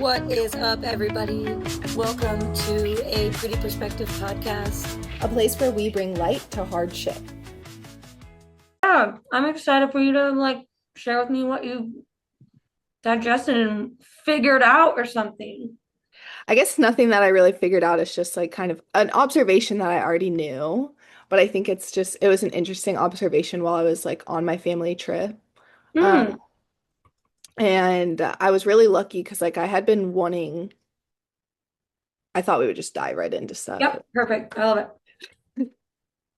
What is up, everybody? Welcome to a Pretty Perspective podcast. A place where we bring light to hard shit. Yeah, I'm excited for you to share with me what you digested and figured out or something. I guess nothing that I really figured out is just like kind of an observation that I already knew, but I think it was an interesting observation while I was like on my family trip. Um, Hmm. and I was really lucky because like I had been wanting, I thought we would just dive right into stuff. Yep, perfect. I love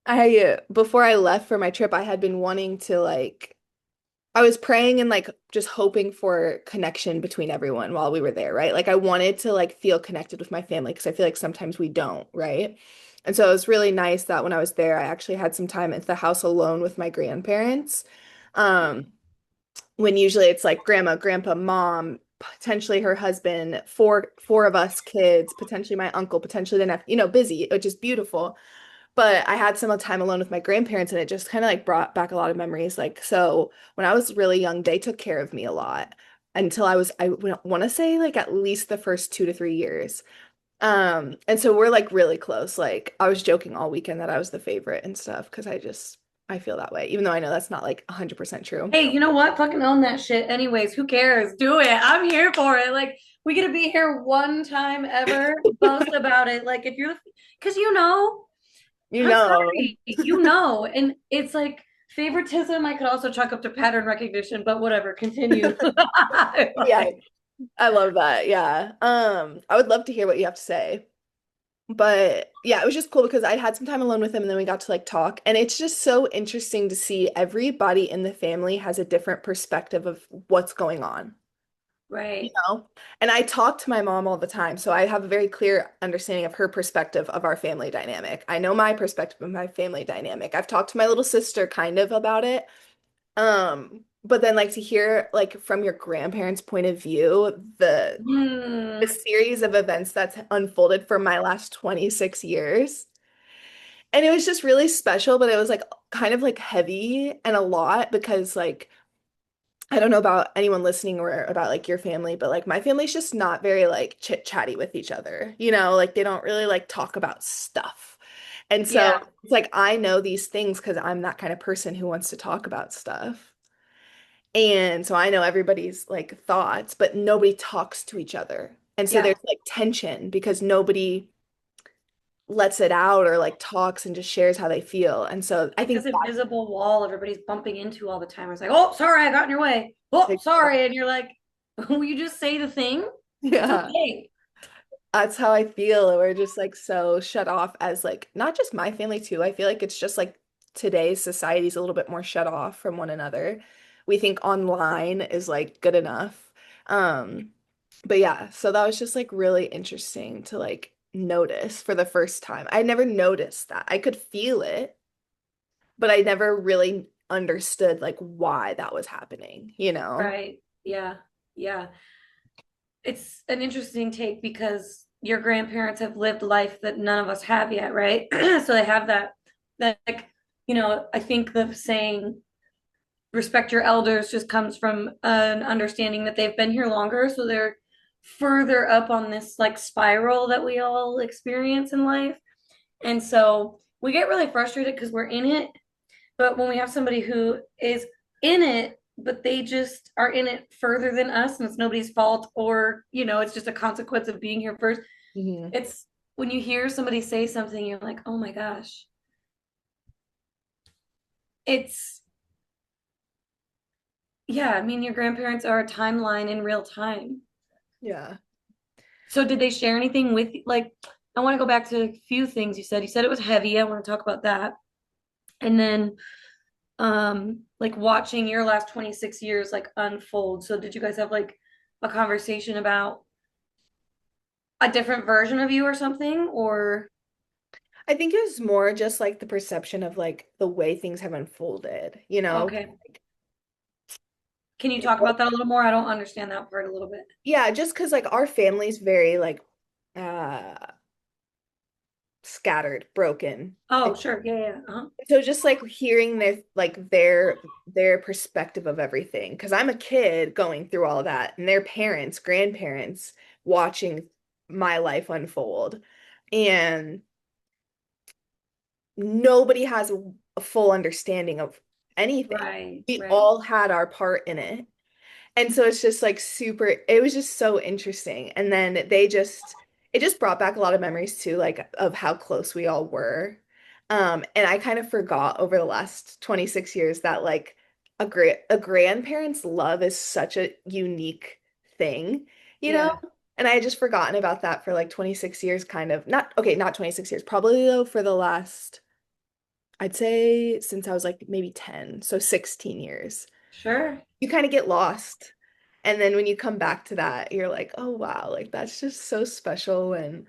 it. Before I left for my trip, I had been wanting to like, I was praying and like just hoping for connection between everyone while we were there, right? Like I wanted to like feel connected with my family because I feel like sometimes we don't, right? And so it was really nice that when I was there, I actually had some time at the house alone with my grandparents. Um, when usually it's like grandma, grandpa, mom, potentially her husband, four of us kids, potentially my uncle, potentially the nephew, busy, which is beautiful. But I had some time alone with my grandparents and it just kind of like brought back a lot of memories. Like, so when I was really young, they took care of me a lot until I want to say like at least the first 2 to 3 years. And so we're like really close. Like I was joking all weekend that I was the favorite and stuff because I feel that way, even though I know that's not like 100% true. Hey, you know what? Fucking own that shit. Anyways, who cares? Do it. I'm here for it. Like, we get to be here one time ever. Boast about it. Like, if you're, because You I'm know. sorry, you know, and it's like favoritism. I could also chalk up to pattern recognition, but whatever. Continue. Yeah, I love that. Yeah. I would love to hear what you have to say. But yeah, it was just cool because I had some time alone with him and then we got to like talk. And it's just so interesting to see everybody in the family has a different perspective of what's going on, you Right. know? And I talk to my mom all the time, so I have a very clear understanding of her perspective of our family dynamic. I know my perspective of my family dynamic. I've talked to my little sister kind of about it. But then like to hear like from your grandparents' point of view, the Hmm. series of events that's unfolded for my last 26 years. And it was just really special, but it was like kind of like heavy and a lot because like I don't know about anyone listening or about like your family, but like my family's just not very like chit-chatty with each other. Like they don't really like talk about stuff. And so Yeah. it's like I know these things because I'm that kind of person who wants to talk about stuff. And so I know everybody's like thoughts, but nobody talks to each other. And so Yeah. there's like tension because nobody lets it out or like talks and just shares how they feel. And so I Like think this invisible wall everybody's bumping into all the time. It's like, oh, sorry, I got in your way. Oh, that's sorry. And you're like, will you just say the thing? It's yeah, okay. that's how I feel. We're just like so shut off as like not just my family too. I feel like it's just like today's society is a little bit more shut off from one another. We think online is like good enough. Um, but yeah, so that was just like really interesting to like notice for the first time. I never noticed that. I could feel it, but I never really understood like why that was happening? Right. Yeah. Yeah. It's an interesting take because your grandparents have lived life that none of us have yet, right? So they have that like, I think the saying respect your elders just comes from an understanding that they've been here longer, so they're further up on this like spiral that we all experience in life. And so we get really frustrated because we're in it, but when we have somebody who is in it, but they just are in it further than us, and it's nobody's fault, or it's just a consequence of being here first. Hmm. It's when you hear somebody say something, you're like, oh my gosh, it's yeah. I mean, your grandparents are a timeline in real time. Yeah. So did they share anything with you? Like, I want to go back to a few things you said. You said it was heavy. I want to talk about that. And then like watching your last 26 years like unfold. So did you guys have like a conversation about a different version of you or something? Or I think it was more just like the perception of like the way things have unfolded. okay. Can you talk about that a little more? I don't understand that part a little bit. Yeah, just because like our family's very like uh scattered, broken. Oh, sure. Yeah, yeah. Uh-huh. So just like hearing their perspective of everything, because I'm a kid going through all that, and their parents, grandparents, watching my life unfold. And nobody has a full understanding of anything. Right, We right. all had our part in it. And so it's just like super, it was just so interesting. And then it just brought back a lot of memories too, like of how close we all were. And I kind of forgot over the last 26 years that like a grandparent's love is such a unique thing, you know? Yeah, And I had just forgotten about that for like 26 years, kind of. Not, okay, not 26 years, probably though for the last, I'd say since I was like maybe 10, so 16 years. sure. You kind of get lost. And then when you come back to that, you're like, oh wow, like that's just so special. And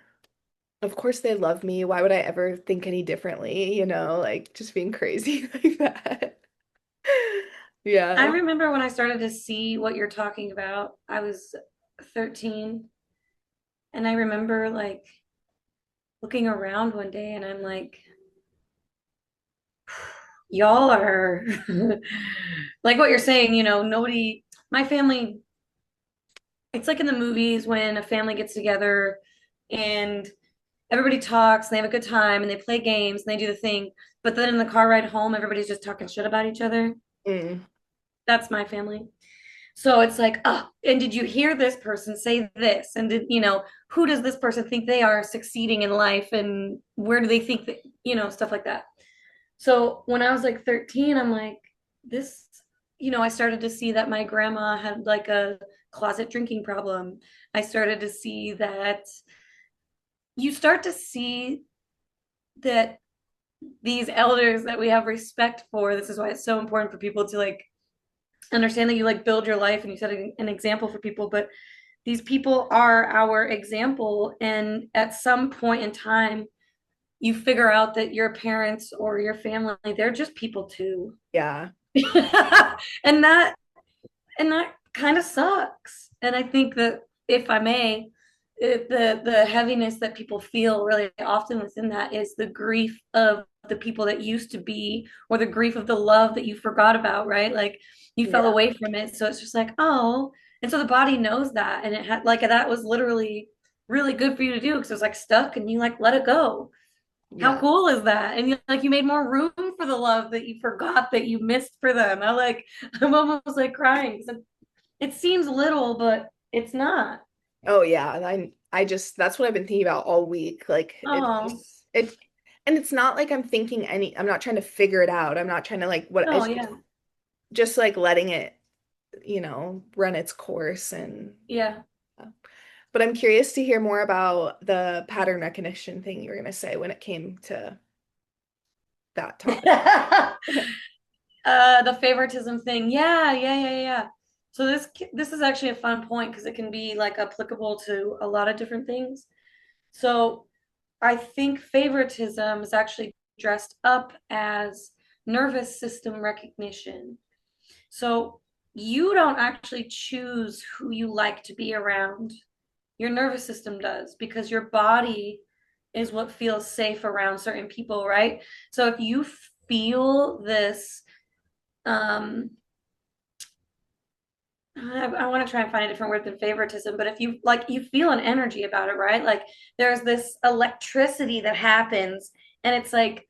of course they love me. Why would I ever think any differently? Like just being crazy like that. I Yeah. remember when I started to see what you're talking about, I was 13, and I remember like looking around one day and I'm like, y'all are like what you're saying, nobody, my family, it's like in the movies when a family gets together and everybody talks and they have a good time and they play games and they do the thing, but then in the car ride home, everybody's just talking shit about each other. Mm, That's my family. So it's like, oh, and did you hear this person say this? And who does this person think they are succeeding in life? And where do they think that, stuff like that. So when I was like 13, I'm like, this, I started to see that my grandma had like a closet drinking problem. I started to see that you start to see that these elders that we have respect for, this is why it's so important for people to like understand that you like build your life and you set an example for people, but these people are our example. And at some point in time, you figure out that your parents or your family, they're just people too. yeah. and that and that kind of sucks. And I think that if I may, the heaviness that people feel really often within that is the grief of the people that used to be, or the grief of the love that you forgot about, right? Like you fell Yeah. away from it, so it's just like, oh. And so the body knows that, and it had like that was literally really good for you to do because it was like stuck and you like let it go. How Yeah. cool is that? And you made more room for the love that you forgot that you missed for them. I'm almost like crying. It seems little, but it's not. Oh yeah. I just that's what I've been thinking about all week. Like it's Oh, just it and it's not like I'm not trying to figure it out. I'm not trying to like what no, it's yeah, just like letting it, run its course. And yeah. but I'm curious to hear more about the pattern recognition thing you were going to say when it came to that topic. The favoritism thing. Yeah, yeah, yeah, yeah. So this is actually a fun point because it can be like applicable to a lot of different things. So I think favoritism is actually dressed up as nervous system recognition. So you don't actually choose who you like to be around. Your nervous system does because your body is what feels safe around certain people, right? So if you feel this, um, I want to try and find a different word than favoritism, but if you like, you feel an energy about it, right? Like there's this electricity that happens, and it's like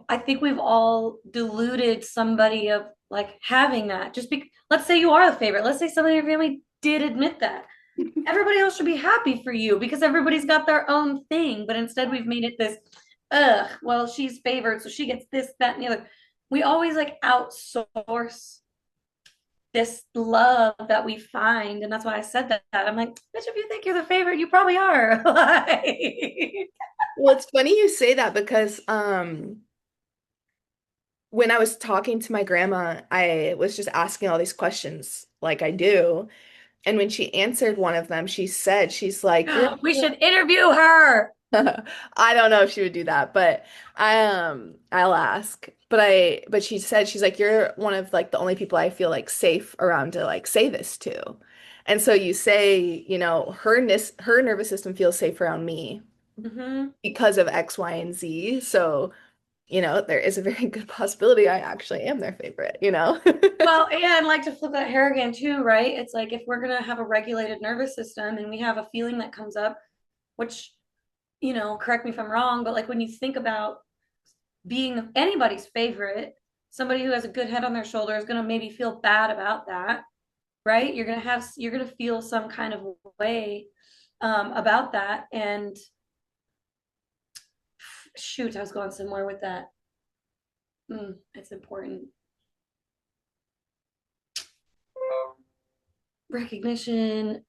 I think we've all deluded somebody of like having that. Let's say you are the favorite. Let's say somebody in your family did admit that. Everybody else should be happy for you because everybody's got their own thing. But instead, we've made it this, well, she's favored, so she gets this, that, and the other. We always like outsource this love that we find. And that's why I said that. I'm like, bitch, if you think you're the favorite, you probably are. Like, Well, it's funny you say that because when I was talking to my grandma, I was just asking all these questions like I do. And when she answered one of them, she's like, "You're we should interview her. I don't know if she would do that, but I'll ask. But she said she's like you're one of like the only people I feel like safe around to like say this to. And so you say, her nervous system feels safe around me Mm-hmm. because of X, Y, and Z. So there is a very good possibility I actually am their favorite, Well, and like to flip that hair again too, right? It's like if we're gonna have a regulated nervous system and we have a feeling that comes up, which, correct me if I'm wrong, but like when you think about being anybody's favorite, somebody who has a good head on their shoulder is gonna maybe feel bad about that, right? You're gonna feel some kind of way about that. And shoot, I was going somewhere with that. It's important. Recognition.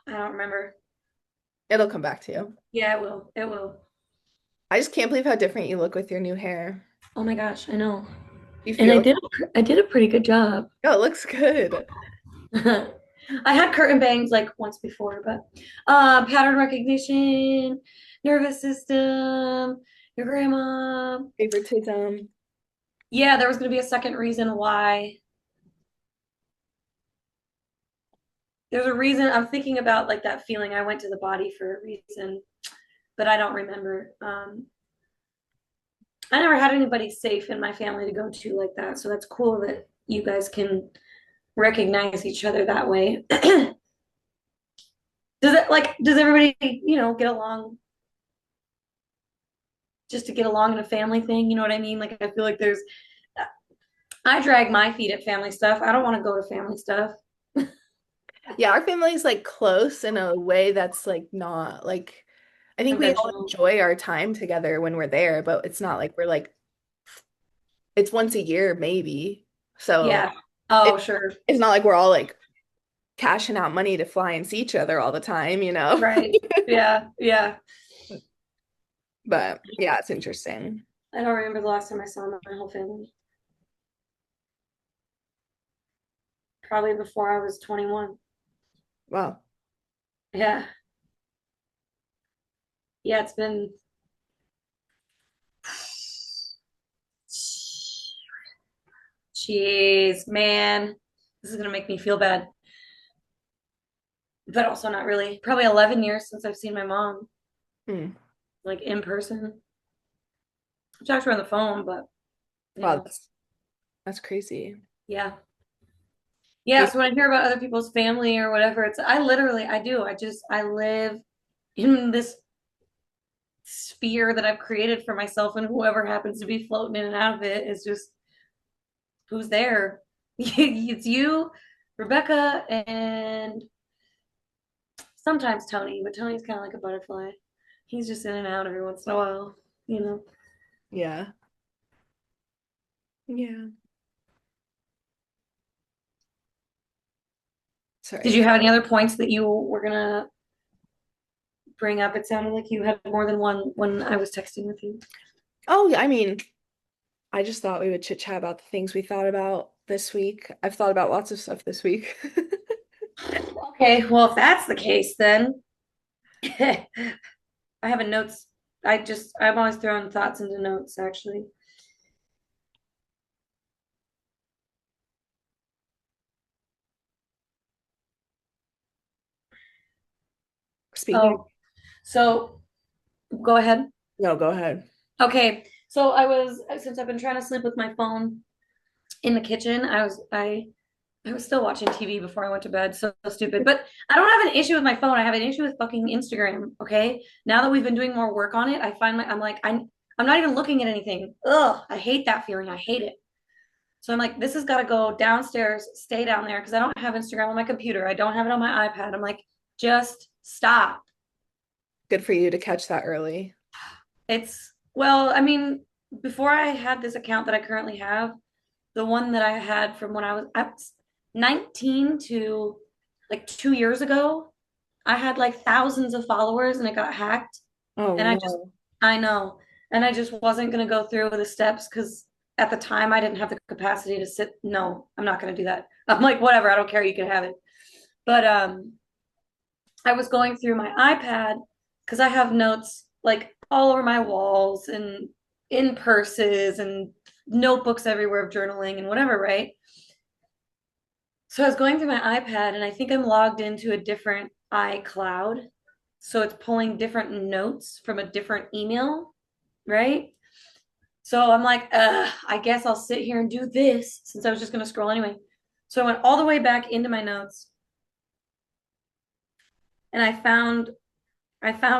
I don't remember. It'll come back to you. Yeah, it will. It will. I just can't believe how different you look with your new hair. Oh my gosh, I know. You And feel, I did a pretty good job. oh, it looks good. I had curtain bangs like once before, but pattern recognition, nervous system, your grandma. Favoritism. Yeah, there was going to be a second reason why. There's a reason I'm thinking about like that feeling I went to the body for a reason, but I don't remember. I never had anybody safe in my family to go to like that, so that's cool that you guys can recognize each other that way. Does everybody, get along just to get along in a family thing? You know what I mean? Like I feel like I drag my feet at family stuff. I don't want to go to family stuff. Yeah, our family's like close in a way that's like not like I think we all Conventional. enjoy our time together when we're there, but it's not like we're like it's once a year maybe. So Yeah. Oh, it, sure. it's not like we're all like cashing out money to fly and see each other all the time. Right. Yeah. Yeah. But yeah, it's interesting. I don't remember the last time I saw my whole family. Probably before I was 21. Wow. Yeah. Yeah, it's been jeez, man. This is gonna make me feel bad. But also not really. Probably 11 years since I've seen my mom, Hmm. like in person. I talked to her on the phone, but Wow, yeah. that's crazy. Yeah. Do Yeah. you, So when I hear about other people's family or whatever, I do. I live in this sphere that I've created for myself, and whoever happens to be floating in and out of it is just who's there. It's you, Rebecca, and sometimes Tony, but Tony's kind of like a butterfly. He's just in and out every once in a while, you know. yeah. Yeah. Did Sorry. you have any other points that you were gonna bring up? It sounded like you had more than one when I was texting with you. Oh, yeah, I mean, I just thought we would chit chat about the things we thought about this week. I've thought about lots of stuff this week. Okay, well, if that's the case, then I have a notes. I'm always throwing thoughts into notes, actually. Speaking of, Oh, so go ahead. no, go ahead. Okay, so since I've been trying to sleep with my phone in the kitchen, I was still watching TV before I went to bed. So stupid. But I don't have an issue with my phone. I have an issue with fucking Instagram. Okay. Now that we've been doing more work on it, I'm not even looking at anything. Ugh, I hate that feeling. I hate it. So I'm like, this has got to go downstairs, stay down there because I don't have Instagram on my computer. I don't have it on my iPad. I'm like, just stop. Good for you to catch that early. Well, I mean, before I had this account that I currently have, the one that I had from when I was 19 to like 2 years ago, I had like thousands of followers and it got hacked. Oh And no. I know. And I just wasn't going to go through the steps because at the time I didn't have the capacity to sit. No, I'm not going to do that. I'm like, whatever, I don't care. You can have it. But I was going through my iPad because I have notes like all over my walls and in purses and notebooks everywhere of journaling and whatever, right? So I was going through my iPad and I think I'm logged into a different iCloud. So it's pulling different notes from a different email, right? So I'm like, I guess I'll sit here and do this since I was just going to scroll anyway. So I went all the way back into my notes and I found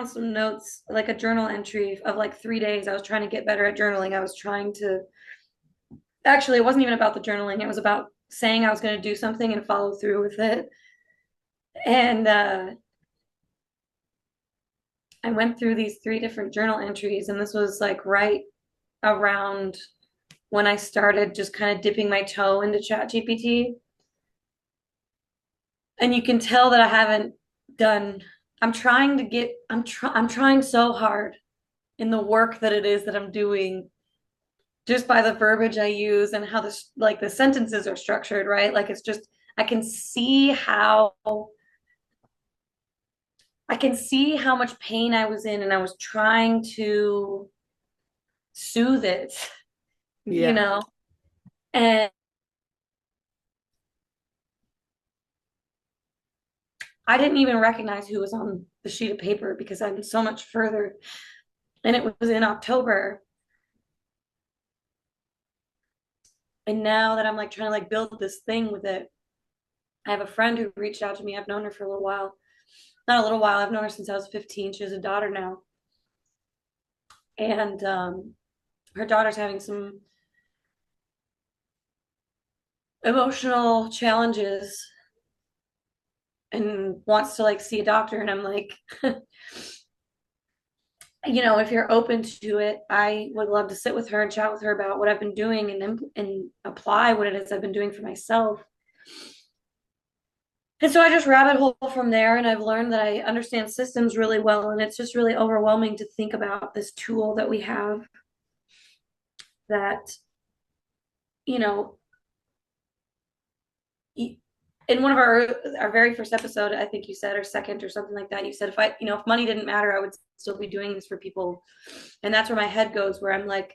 some notes, like a journal entry of like 3 days. I was trying to get better at journaling. I was trying to actually, it wasn't even about the journaling. It was about saying I was going to do something and follow through with it. And I went through these 3 different journal entries, and this was like right around when I started just kind of dipping my toe into ChatGPT. And you can tell that I haven't done, I'm trying so hard in the work that it is that I'm doing just by the verbiage I use and how this like the sentences are structured, right? Like it's just I can see how I can see how much pain I was in and I was trying to soothe it, you Yeah. know. And I didn't even recognize who was on the sheet of paper because I'm so much further. And it was in October. And now that I'm like trying to like build this thing with it, I have a friend who reached out to me. I've known her for a little while. Not a little while. I've known her since I was 15. She has a daughter now. And her daughter's having some emotional challenges and wants to like see a doctor. And I'm like, if you're open to it, I would love to sit with her and chat with her about what I've been doing and apply what it is I've been doing for myself. And so I just rabbit hole from there, and I've learned that I understand systems really well, and it's just really overwhelming to think about this tool that we have that, you know, in one of our very first episode, I think you said, or second or something like that, you said if money didn't matter, I would still be doing this for people. And that's where my head goes, where I'm like,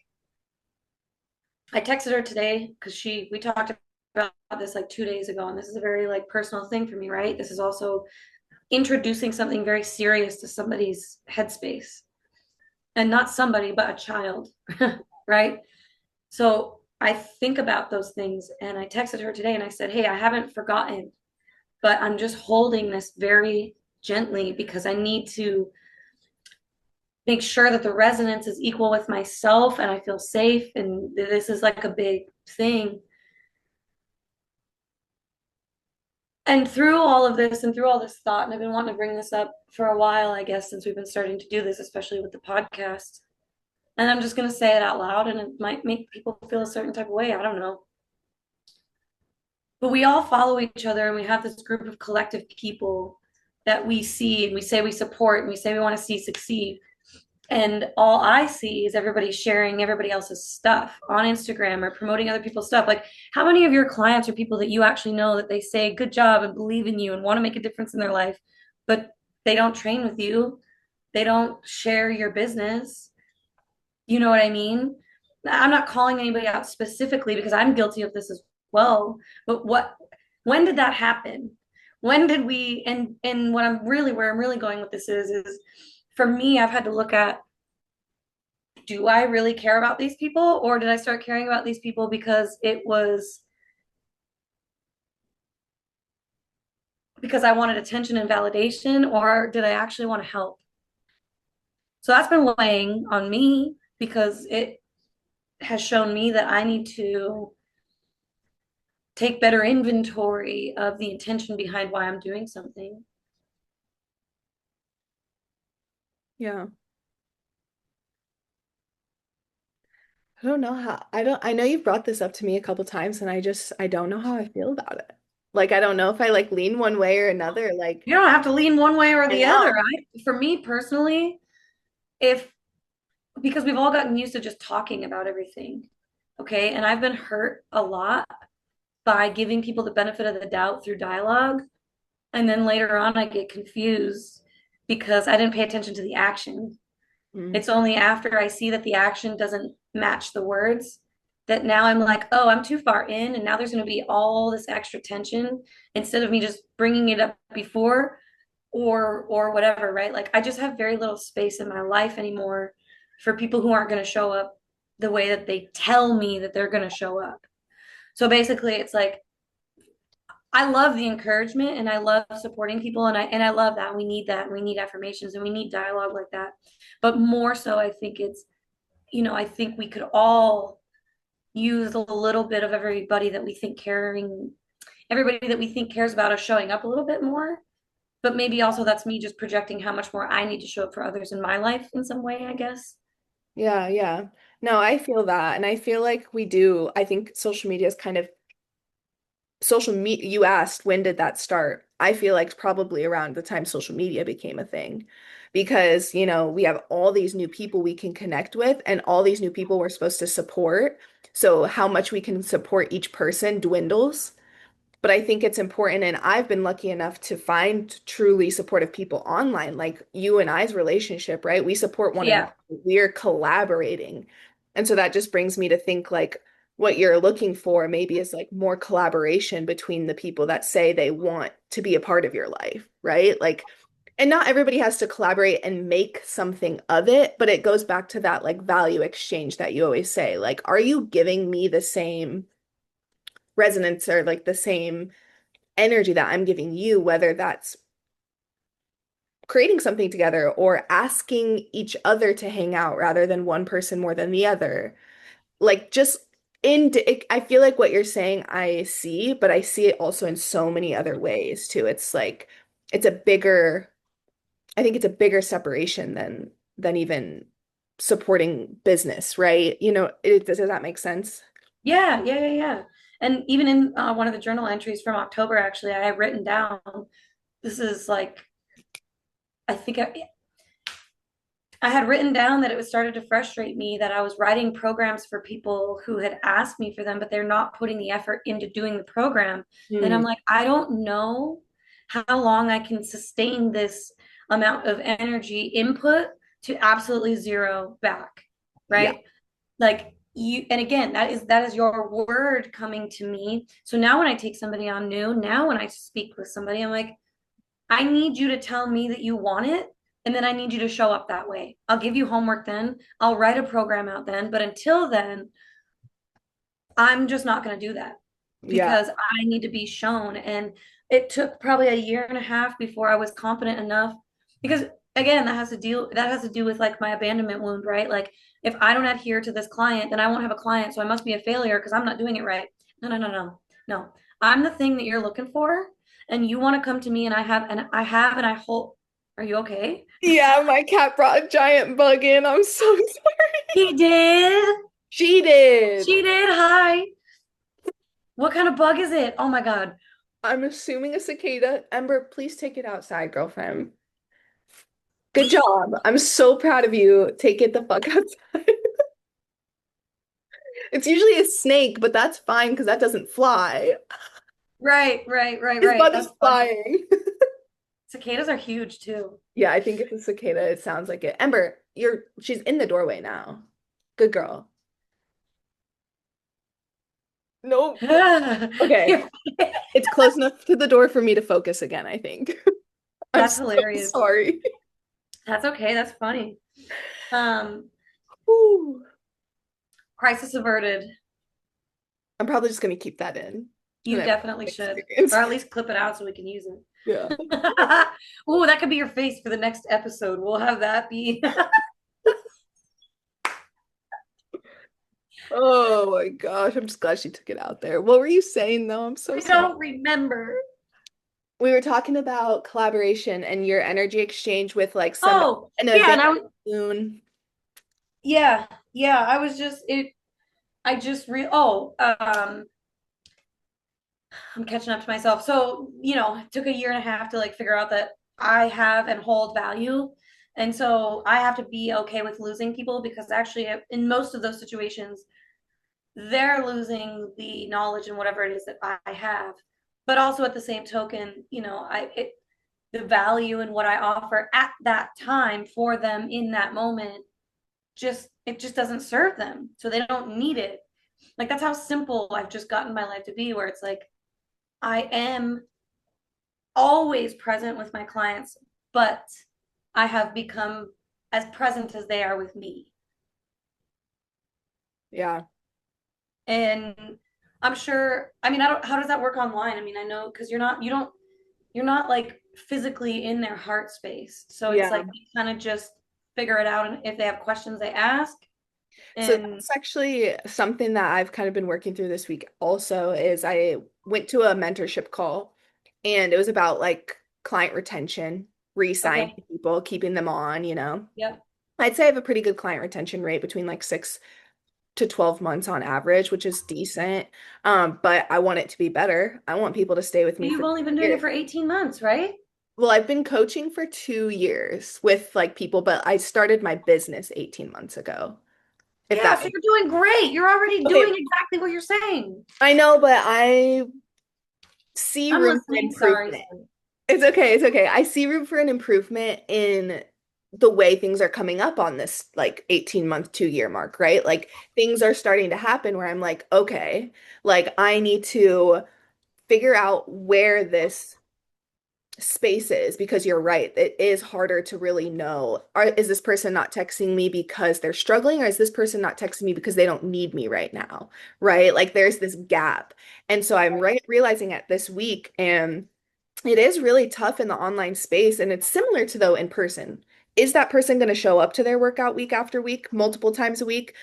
I texted her today because we talked about this like 2 days ago, and this is a very like personal thing for me, right? This is also introducing something very serious to somebody's headspace, and not somebody, but a child, right? So I think about those things, and I texted her today and I said, hey, I haven't forgotten, but I'm just holding this very gently because I need to make sure that the resonance is equal with myself and I feel safe. And this is like a big thing. And through all of this and through all this thought, and I've been wanting to bring this up for a while, I guess, since we've been starting to do this, especially with the podcast. And I'm just going to say it out loud, and it might make people feel a certain type of way. I don't know. But we all follow each other, and we have this group of collective people that we see and we say we support and we say we want to see succeed. And all I see is everybody sharing everybody else's stuff on Instagram or promoting other people's stuff. Like, how many of your clients are people that you actually know that they say good job and believe in you and want to make a difference in their life, but they don't train with you? They don't share your business. You know what I mean? I'm not calling anybody out specifically because I'm guilty of this as well. But when did that happen? When did we, and where I'm really going with this is for me, I've had to look at, do I really care about these people, or did I start caring about these people because I wanted attention and validation, or did I actually want to help? So that's been weighing on me because it has shown me that I need to take better inventory of the intention behind why I'm doing something. Yeah. I know you've brought this up to me a couple times and I don't know how I feel about it. Like I don't know if I like lean one way or another. Like You don't have to lean one way or I the other. know. For me personally, if because we've all gotten used to just talking about everything, okay? And I've been hurt a lot by giving people the benefit of the doubt through dialogue. And then later on, I get confused because I didn't pay attention to the action. Mm, It's only after I see that the action doesn't match the words that now I'm like, oh, I'm too far in. And now there's going to be all this extra tension instead of me just bringing it up before or whatever, right? Like I just have very little space in my life anymore for people who aren't going to show up the way that they tell me that they're going to show up. So basically it's like I love the encouragement and I love supporting people and I love that. We need that. We need affirmations and we need dialogue like that. But more so I think it's, I think we could all use a little bit of everybody that we think cares about us showing up a little bit more. But maybe also that's me just projecting how much more I need to show up for others in my life in some way, I guess. Yeah, yeah. No, I feel that. And I feel like we do. I think social media is kind of social media. You asked, when did that start? I feel like it's probably around the time social media became a thing because, we have all these new people we can connect with and all these new people we're supposed to support. So how much we can support each person dwindles. But I think it's important, and I've been lucky enough to find truly supportive people online, like you and I's relationship, right? We support one another. Yeah. We're collaborating. And so that just brings me to think like what you're looking for maybe is like more collaboration between the people that say they want to be a part of your life, right? Like, and not everybody has to collaborate and make something of it, but it goes back to that like value exchange that you always say. Like, are you giving me the same resonance or like the same energy that I'm giving you, whether that's creating something together or asking each other to hang out rather than one person more than the other. Like just I feel like what you're saying I see, but I see it also in so many other ways too. It's like it's a bigger, I think it's a bigger separation than even supporting business, right? Does that make sense? Yeah, yeah, yeah, yeah. And even in one of the journal entries from October, actually, I have written down this is like, I think I had written down that it was started to frustrate me that I was writing programs for people who had asked me for them, but they're not putting the effort into doing the program. And I'm Hmm. like, I don't know how long I can sustain this amount of energy input to absolutely zero back, Yeah. right? Like you, and again, that is your word coming to me. So now when I take somebody on new, now when I speak with somebody, I'm like, I need you to tell me that you want it. And then I need you to show up that way. I'll give you homework then. I'll write a program out then. But until then, I'm just not going to do that Yeah. because I need to be shown. And it took probably a year and a half before I was confident enough because again, that has to do with like my abandonment wound, right? Like if I don't adhere to this client, then I won't have a client. So I must be a failure because I'm not doing it right. No, no, no, no. No. I'm the thing that you're looking for and you want to come to me and I hold. Are you okay? Yeah, my cat brought a giant bug in. I'm so sorry. He did. She did. She did. Hi. What kind of bug is it? Oh my God. I'm assuming a cicada. Ember, please take it outside, girlfriend. Good job. I'm so proud of you. Take it the fuck outside. It's usually a snake, but that's fine because that doesn't fly. Right, right, right, This right. bug That's is funny. flying. Cicadas are huge too. Yeah, I think it's a cicada. It sounds like it. Ember, she's in the doorway now. Good girl. Nope. Okay. It's close enough to the door for me to focus again, I think. I'm That's so hilarious. sorry. That's okay. That's funny. Um, Whew. Crisis averted. I'm probably just gonna keep that in and You then definitely should, experience. or at least clip it out so we can use it. Yeah. Oh, that could be your face for the next episode. We'll have that be. Oh my gosh, I'm just glad she took it out there. What were you saying though? I'm so I sorry. don't remember. We were talking about collaboration and your energy exchange with like some Oh, an yeah, event and I was soon. yeah, yeah. I was just it. I just re. Oh, I'm catching up to myself. So, it took a year and a half to like figure out that I have and hold value. And so I have to be okay with losing people because actually, in most of those situations, they're losing the knowledge and whatever it is that I have. But also at the same token, the value and what I offer at that time for them in that moment it just doesn't serve them. So they don't need it. Like that's how simple I've just gotten my life to be, where it's like I am always present with my clients but I have become as present as they are with me. Yeah. And I'm sure, I mean, I don't, how does that work online? I mean, I know because you're not like physically in their heart space. So it's Yeah. like you kind of just figure it out. And if they have questions, they ask. So And that's actually something that I've kind of been working through this week also is I went to a mentorship call and it was about like client retention, re-signing okay, people, keeping them on, you know. yep. I'd say I have a pretty good client retention rate between like 6 to 12 months on average, which is decent. But I want it to be better. I want people to stay with But me you've for only been doing it years. for 18 months, right? Well, I've been coaching for 2 years with like people, but I started my business 18 months ago, if Yeah, that so makes you're doing great. You're already Okay, doing exactly what you're saying. I know, but I see I'm room for listening. Sorry. improvement. It's okay, it's okay. I see room for an improvement in the way things are coming up on this like 18-month, 2 year mark, right? Like things are starting to happen where I'm like, okay, like I need to figure out where this space is because you're right. It is harder to really know. Is this person not texting me because they're struggling, or is this person not texting me because they don't need me right now? Right? Like there's this gap. And so I'm realizing it this week, and it is really tough in the online space. And it's similar to though in person. Is that person going to show up to their workout week after week, multiple times a week?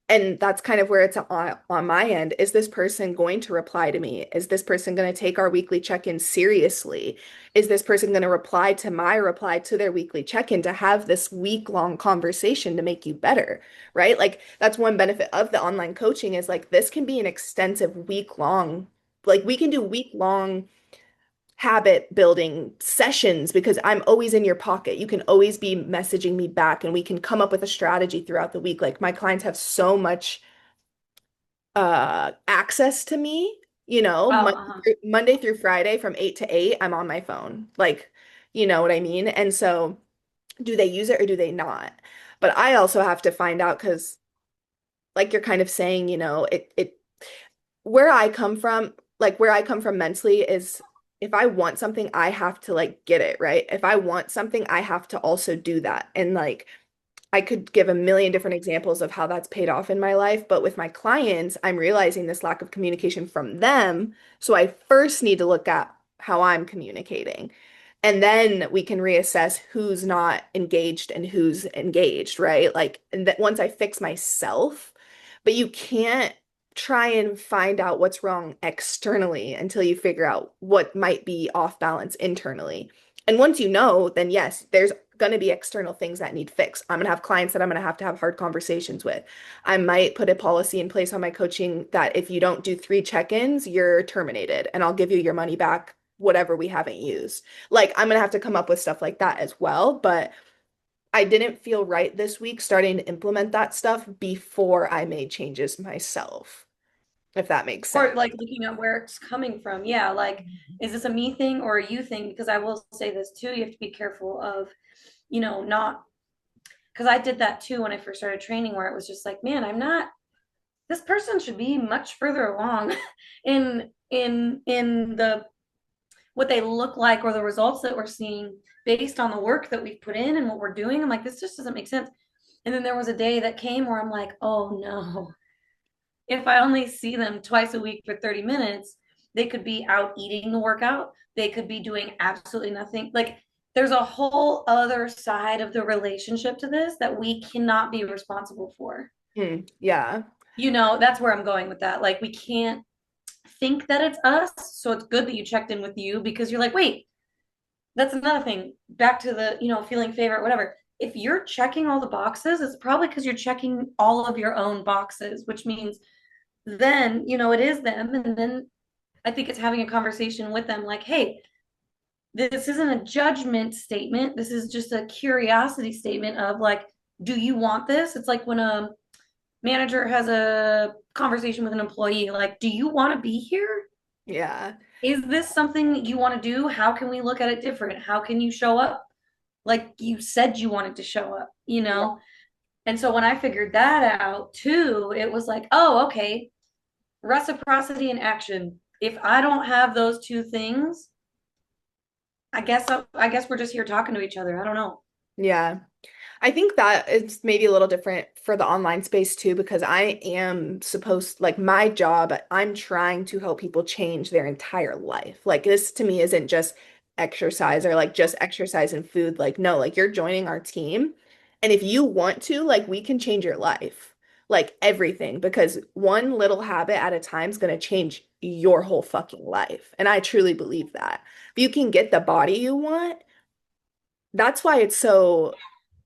And that's kind of where it's on my end. Is this person going to reply to me? Is this person going to take our weekly check-in seriously? Is this person going to reply to my reply to their weekly check-in to have this week-long conversation to make you better, right? Like that's one benefit of the online coaching is like this can be an extensive week-long, like we can do week-long habit building sessions because I'm always in your pocket. You can always be messaging me back and we can come up with a strategy throughout the week. Like my clients have so much access to me, you know, Wow. Uh-huh. Monday through Friday from 8 to 8, I'm on my phone. Like, you know what I mean? And so do they use it or do they not? But I also have to find out because like you're kind of saying, you know, it where I come from, like where I come from mentally is if I want something, I have to like get it, right? If I want something, I have to also do that. And like I could give a million different examples of how that's paid off in my life, but with my clients, I'm realizing this lack of communication from them. So I first need to look at how I'm communicating. And then we can reassess who's not engaged and who's engaged, right? Like, and that once I fix myself, but you can't try and find out what's wrong externally until you figure out what might be off balance internally. And once you know, then yes, there's going to be external things that need fixed. I'm going to have clients that I'm going to have hard conversations with. I might put a policy in place on my coaching that if you don't do 3 check-ins, you're terminated and I'll give you your money back, whatever we haven't used. Like I'm going to have to come up with stuff like that as well. But I didn't feel right this week starting to implement that stuff before I made changes myself, if that makes Or sense. like looking at where it's coming from. Yeah, like is this a me thing or a you thing? Because I will say this too, you have to be careful of, not because I did that too when I first started training, where it was just like, man, I'm not this person should be much further along in the what they look like or the results that we're seeing based on the work that we've put in and what we're doing. I'm like, this just doesn't make sense. And then there was a day that came where I'm like, oh no, if I only see them twice a week for 30 minutes, they could be out eating the workout. They could be doing absolutely nothing. Like there's a whole other side of the relationship to this that we cannot be responsible for. Yeah. That's where I'm going with that. Like we can't think that it's us. So it's good that you checked in with you because you're like, wait, that's another thing. Back to the, feeling favorite, whatever. If you're checking all the boxes, it's probably because you're checking all of your own boxes, which means then, it is them. And then I think it's having a conversation with them like, hey, this isn't a judgment statement. This is just a curiosity statement of like, do you want this? It's like when a manager has a conversation with an employee, like, do you want to be here? Yeah. Is this something you want to do? How can we look at it different? How can you show up like you said you wanted to show up, Yeah. And so when I figured that out too, it was like, oh, okay, reciprocity and action. If I don't have those two things, I guess we're just here talking to each other. I don't know. Yeah. I think that is maybe a little different for the online space too, because I am supposed, like my job, I'm trying to help people change their entire life. Like this to me isn't just exercise or like just exercise and food. Like, no, like you're joining our team. And if you want to, like we can change your life, like everything, because one little habit at a time is going to change your whole fucking life. And I truly believe that. If you can get the body you want, that's why it's so,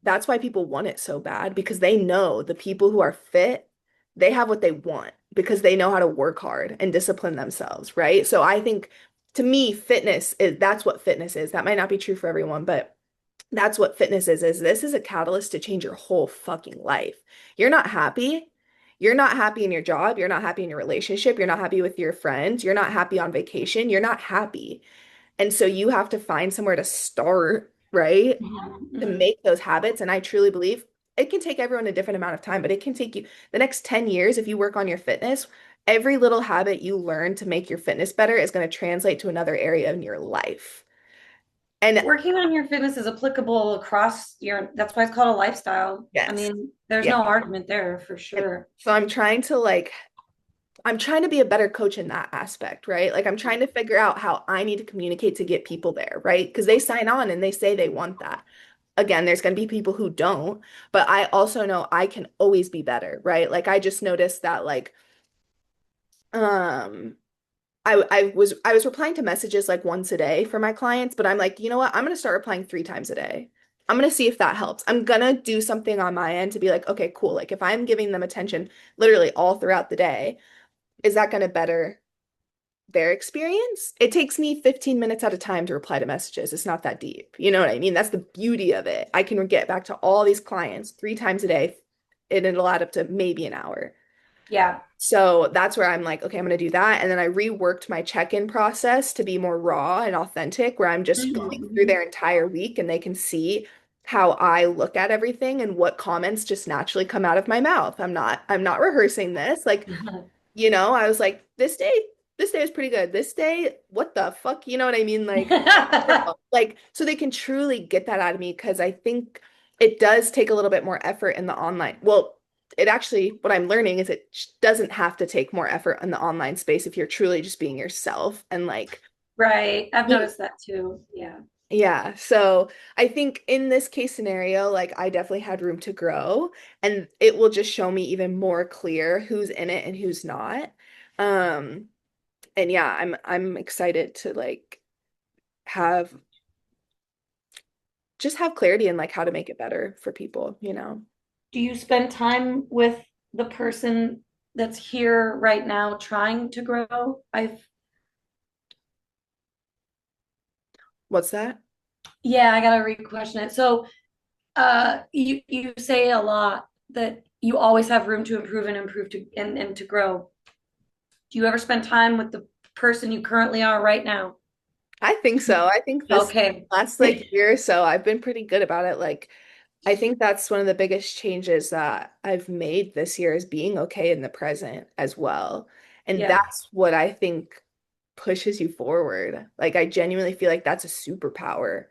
that's why people want it so bad because they know the people who are fit, they have what they want because they know how to work hard and discipline themselves, right? So I think to me, fitness is that's what fitness is. That might not be true for everyone, but that's what fitness is this is a catalyst to change your whole fucking life. You're not happy. You're not happy in your job. You're not happy in your relationship. You're not happy with your friends. You're not happy on vacation. You're not happy. And so you have to find somewhere to start, right? Mhm, To mhm. make those habits. And I truly believe it can take everyone a different amount of time, but it can take you the next 10 years if you work on your fitness. Every little habit you learn to make your fitness better is going to translate to another area in your life. And Working on your fitness is applicable across that's why it's called a lifestyle. I yes, mean, there's yeah. no argument there for And sure. so I'm trying to be a better coach in that aspect, right? Like I'm trying to figure out how I need to communicate to get people there, right? Because they sign on and they say they want that. Again, there's going to be people who don't, but I also know I can always be better, right? Like I just noticed that like um I was replying to messages like once a day for my clients, but I'm like, you know what? I'm going to start replying 3 times a day. I'm going to see if that helps. I'm going to do something on my end to be like, okay, cool. Like if I'm giving them attention literally all throughout the day, is that going to better their experience? It takes me 15 minutes at a time to reply to messages. It's not that deep. You know what I mean? That's the beauty of it. I can get back to all these clients 3 times a day, and it'll add up to maybe an hour. Yeah. So that's where I'm like, okay, I'm going to do that. And then I reworked my check-in process to be more raw and authentic, where I'm just Mhm, going through mhm. their entire week and they can see how I look at everything and what comments just naturally come out of my mouth. I'm not rehearsing this. Like I was like, this day is pretty good. This day, what the fuck? You know what I mean? Like, so they can truly get that out of me because I think it does take a little bit more effort in the online. Well, it actually, what I'm learning is it doesn't have to take more effort in the online space if you're truly just being yourself and like, Right. I've you know, noticed that too. Yeah. yeah. So I think in this case scenario, like I definitely had room to grow and it will just show me even more clear who's in it and who's not. Um, and yeah, I'm excited to like have just have clarity in like how to make it better for people. Do you spend time with the person that's here right now trying to grow? What's that? Yeah, I gotta re-question it. So, you say a lot that you always have room to improve and improve and to grow. Do you ever spend time with the person you currently are right now? I think so. I think this Okay. last like year or so, I've been pretty good about it. Like, I think that's one of the biggest changes that I've made this year is being okay in the present as well. And Yeah. that's what I think pushes you forward. Like, I genuinely feel like that's a superpower.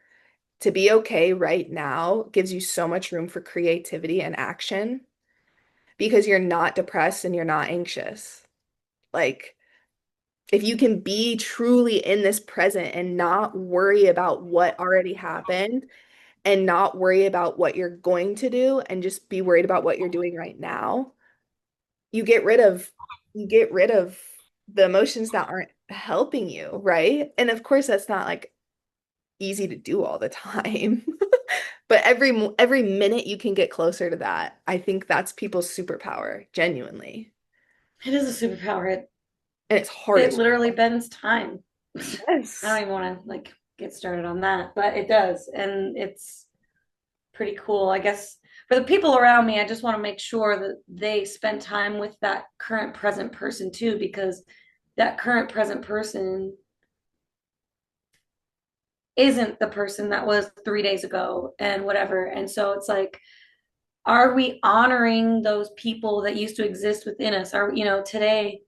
To be okay right now gives you so much room for creativity and action because you're not depressed and you're not anxious. Like, if you can be truly in this present and not worry about what already happened and not worry about what you're going to do and just be worried about what you're doing right now, you get rid of you get rid of the emotions that aren't helping you, right? And of course that's not like easy to do all the time. But every minute you can get closer to that, I think that's people's superpower, genuinely. It is a superpower. And it's hard It as literally bends time. I don't yes. even want to like get started on that, but it does. And it's pretty cool. I guess for the people around me, I just want to make sure that they spend time with that current present person too, because that current present person isn't the person that was 3 days ago and whatever. And so it's like, are we honoring those people that used to exist within us? Today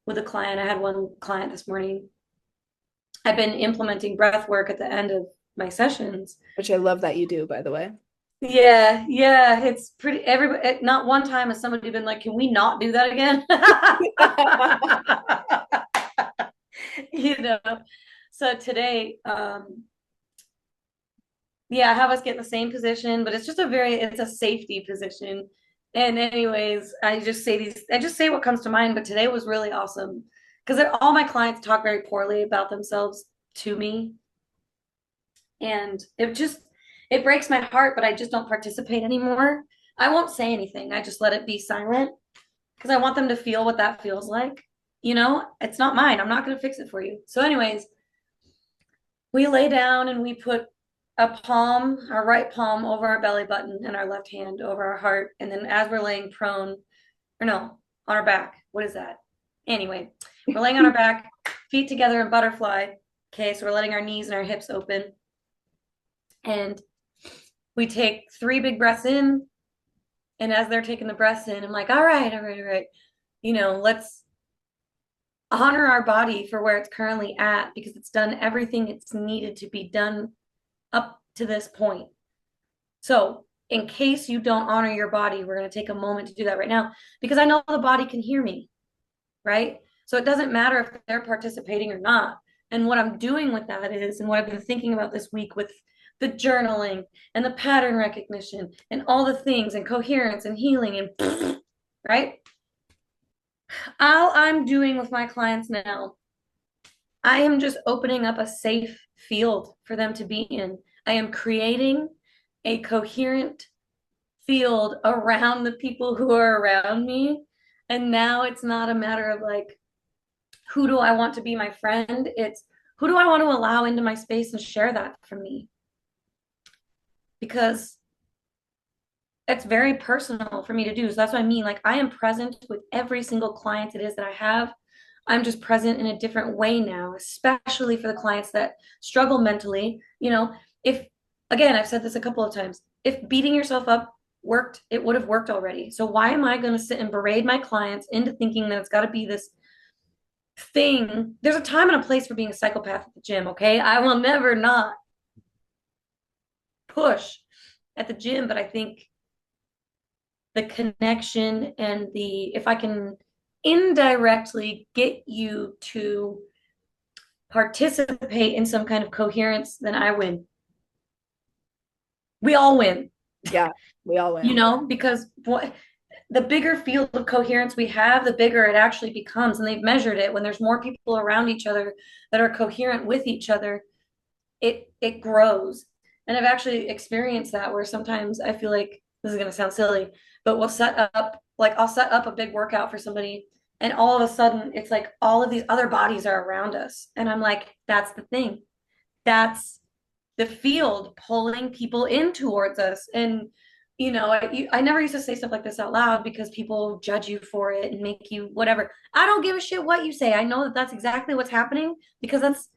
with a client, I had one client this morning. I've been implementing breath work at the end of my sessions. Which I love that you do, by the way. Yeah, yeah, it's pretty everybody not one time has somebody been like, "Can we not do that again?" You know. So today, yeah, I have us get in the same position, but it's just it's a safety position. And anyways, I just say what comes to mind, but today was really awesome because all my clients talk very poorly about themselves to me. And it breaks my heart, but I just don't participate anymore. I won't say anything. I just let it be silent because I want them to feel what that feels like. It's not mine. I'm not going to fix it for you. So, anyways, we lay down and we put our right palm over our belly button and our left hand over our heart. And then as we're laying prone, or no, on our back, what is that? Anyway, we're laying on our back, feet together in butterfly. Okay, so we're letting our knees and our hips open. And we take 3 big breaths in. And as they're taking the breaths in, I'm like, all right, all right, all right. Let's honor our body for where it's currently at because it's done everything it's needed to be done up to this point. So, in case you don't honor your body, we're going to take a moment to do that right now because I know the body can hear me, right? So, it doesn't matter if they're participating or not. And what I'm doing with that is, and what I've been thinking about this week with the journaling and the pattern recognition and all the things and coherence and healing and right? All I'm doing with my clients now, I am just opening up a safe field for them to be in. I am creating a coherent field around the people who are around me. And now it's not a matter of like, who do I want to be my friend? It's who do I want to allow into my space and share that from me? Because it's very personal for me to do. So that's what I mean. Like I am present with every single client it is that I have. I'm just present in a different way now, especially for the clients that struggle mentally. If again, I've said this a couple of times, if beating yourself up worked, it would have worked already. So why am I going to sit and berate my clients into thinking that it's got to be this thing? There's a time and a place for being a psychopath at the gym, okay? I will never not push at the gym, but I think the connection and if I can indirectly get you to participate in some kind of coherence, then I win. We all win, Yeah, we all win. because the bigger field of coherence we have, the bigger it actually becomes. And they've measured it when there's more people around each other that are coherent with each other, it grows. And I've actually experienced that where sometimes I feel like this is going to sound silly, but I'll set up a big workout for somebody. And all of a sudden, it's like all of these other bodies are around us. And I'm like, that's the thing. That's the field pulling people in towards us. And, I never used to say stuff like this out loud because people judge you for it and make you whatever. I don't give a shit what you say. I know that that's exactly what's happening because that's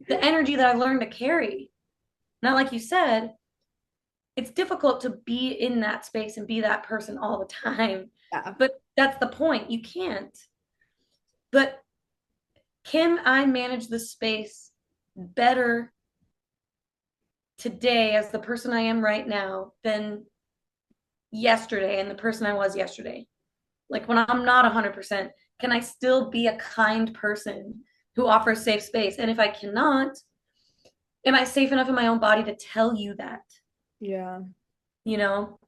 the energy that I've learned to carry. Now, like you said, it's difficult to be in that space and be that person all the time. Yeah. But that's the point. You can't. But can I manage the space better today as the person I am right now than yesterday and the person I was yesterday? Like when I'm not 100%, can I still be a kind person who offers safe space? And if I cannot, am I safe enough in my own body to tell you that? Yeah. You know,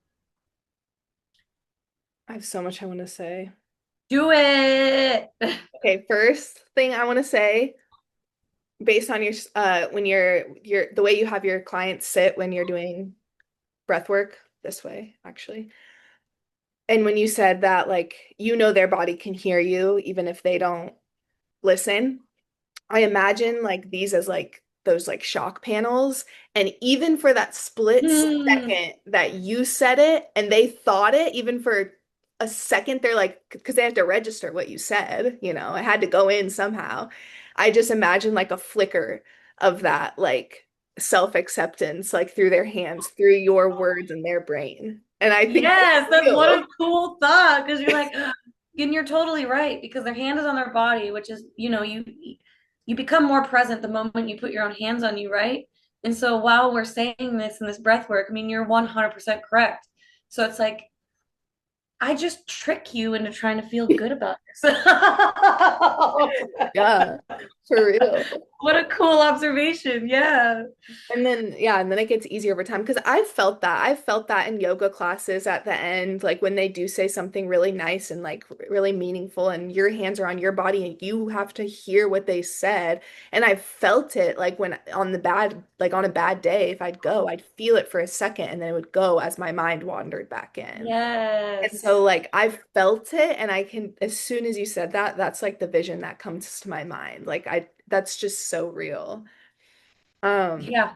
I have so much I want to say. do it. Okay, first thing I want to say, based on your when you're the way you have your clients sit when you're doing breath work this way, actually. And when you said that, like, their body can hear you even if they don't listen, I imagine like these as like those like shock panels. And even for that split Hmm. second that you said it and they thought it, even for a second, they're like, because they have to register what you said, it had to go in somehow. I just imagine like a flicker of that, like self-acceptance, like through their hands, through your words and their brain. And I think that's Yes, that's what real. a cool thought because you're like, and you're totally right because their hand is on their body, which is, you become more present the moment you put your own hands on you, right? And so while we're saying this in this breath work, I mean, you're 100% correct. So it's like, I just trick you into trying to feel good about yourself. Yeah, for real. What a cool observation. Yeah. And then, yeah, and then it gets easier over time because I've felt that. I've felt that in yoga classes at the end, like when they do say something really nice and like really meaningful, and your hands are on your body and you have to hear what they said. And I felt it like when on the bad, like on a bad day, if I'd go, I'd feel it for a second and then it would go as my mind wandered back in. And so, Yes. like, I've felt it, and I can, as soon as you said that, that's like the vision that comes to my mind. Like, that's just so real. Um, Yeah.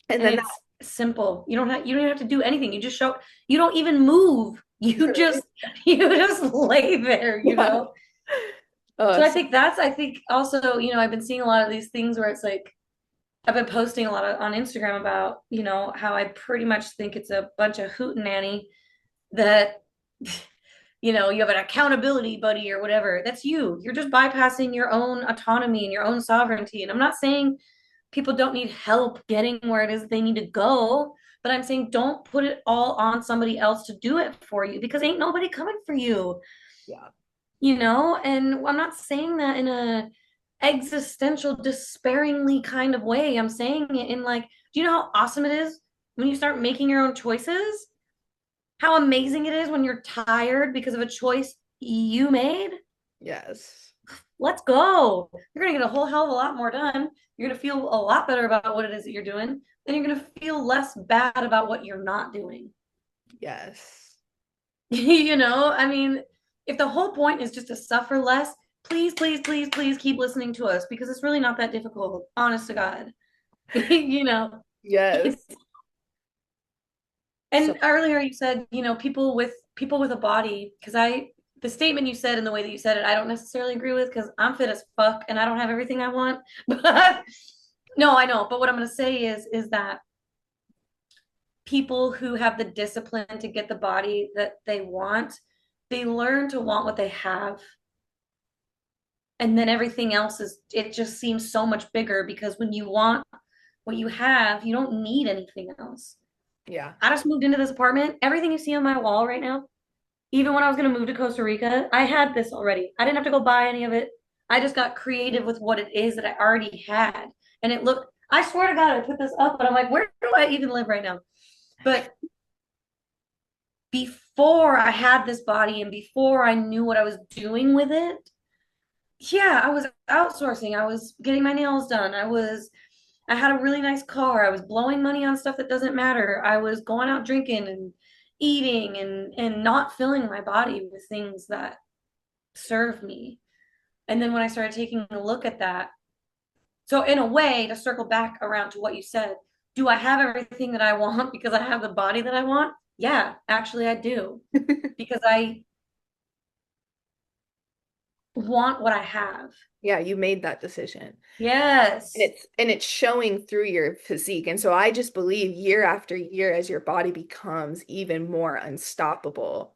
and And then it's simple. You don't even have to do anything. You just show you don't even move. You that, just you just lay there, you yeah. know. Oh, So I think also, I've been seeing a lot of these things where it's like I've been posting a lot on Instagram about, how I pretty much think it's a bunch of hootenanny that you have an accountability buddy or whatever. That's you. You're just bypassing your own autonomy and your own sovereignty. And I'm not saying people don't need help getting where it is they need to go, but I'm saying don't put it all on somebody else to do it for you because ain't nobody coming for you, yeah. And I'm not saying that in a existential despairingly kind of way. I'm saying it in like, do you know how awesome it is when you start making your own choices? How amazing it is when you're tired because of a choice you made? Yes. Let's go. You're going to get a whole hell of a lot more done. You're going to feel a lot better about what it is that you're doing. Then you're going to feel less bad about what you're not doing. Yes. I mean, if the whole point is just to suffer less, please, please, please, please keep listening to us because it's really not that difficult, honest to God. you know, Yes. it's, So and earlier you said, people with a body, because the statement you said and the way that you said it, I don't necessarily agree with because I'm fit as fuck and I don't have everything I want. But no, I know. But what I'm going to say is that people who have the discipline to get the body that they want, they learn to want what they have. And then everything else it just seems so much bigger because when you want what you have, you don't need anything else. yeah. I just moved into this apartment. Everything you see on my wall right now, even when I was going to move to Costa Rica, I had this already. I didn't have to go buy any of it. I just got creative with what it is that I already had. And it looked, I swear to God, I put this up, but I'm like, where do I even live right now? But before I had this body and before I knew what I was doing with it, yeah, I was outsourcing. I was getting my nails done. I had a really nice car. I was blowing money on stuff that doesn't matter. I was going out drinking and eating and not filling my body with things that serve me. And then when I started taking a look at that, so in a way, to circle back around to what you said, do I have everything that I want because I have the body that I want? Yeah, actually I do. Because I want what I have. Yeah, you made that decision. And Yes. it's showing through your physique. And so I just believe year after year as your body becomes even more unstoppable,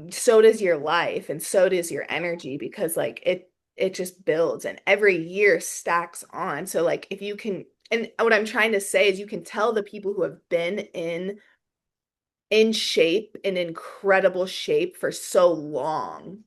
so does your life and so does your energy because like it just builds and every year stacks on. So like if you can, and what I'm trying to say is you can tell the people who have been in shape, in incredible shape for so long.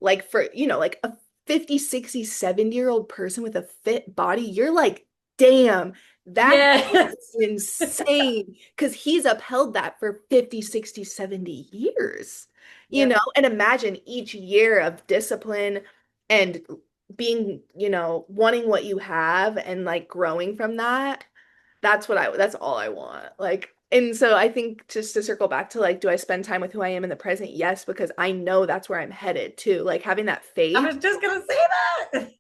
Like for, like a 50, 60, 70-year-old person with a fit body, you're like, damn, that guy is Yes. insane because he's upheld that for 50, 60, 70 years. Yep. And imagine each year of discipline and being, wanting what you have and like growing from that. That's all I want. Like, and so I think just to circle back to like, do I spend time with who I am in the present? Yes, because I know that's where I'm headed too. Like I was just gonna say that.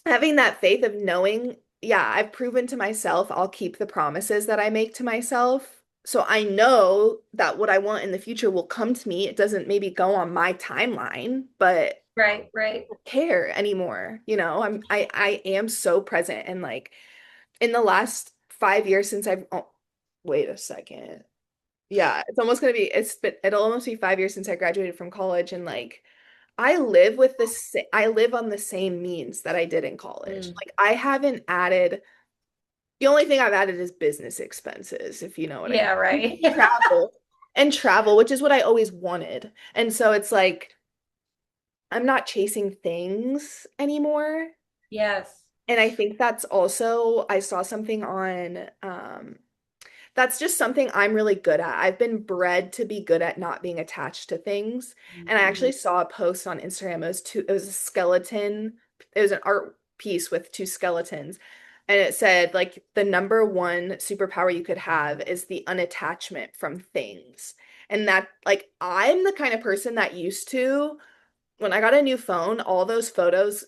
having that faith of knowing, yeah, I've proven to myself I'll keep the promises that I make to myself. So I know that what I want in the future will come to me. It doesn't maybe go on my timeline, but Right, right. I don't care anymore. I am so present and like in the last 5 years since wait a second. Yeah, it's almost gonna be it'll almost be 5 years since I graduated from college and like I live on the same means that I did in college. Mm. Like I haven't added the only thing I've added is business expenses, if you know what I Yeah, mean. right. Travel, which is what I always wanted. And so it's like I'm not chasing things anymore. Yes. And I think that's also, I saw something on that's just something I'm really good at. I've been bred to be good at not being attached to things. And I Mhm. actually saw a post on Instagram. It was a skeleton. It was an art piece with two skeletons. And it said like the number one superpower you could have is the unattachment from things. And that like I'm the kind of person that used to when I got a new phone, all those photos,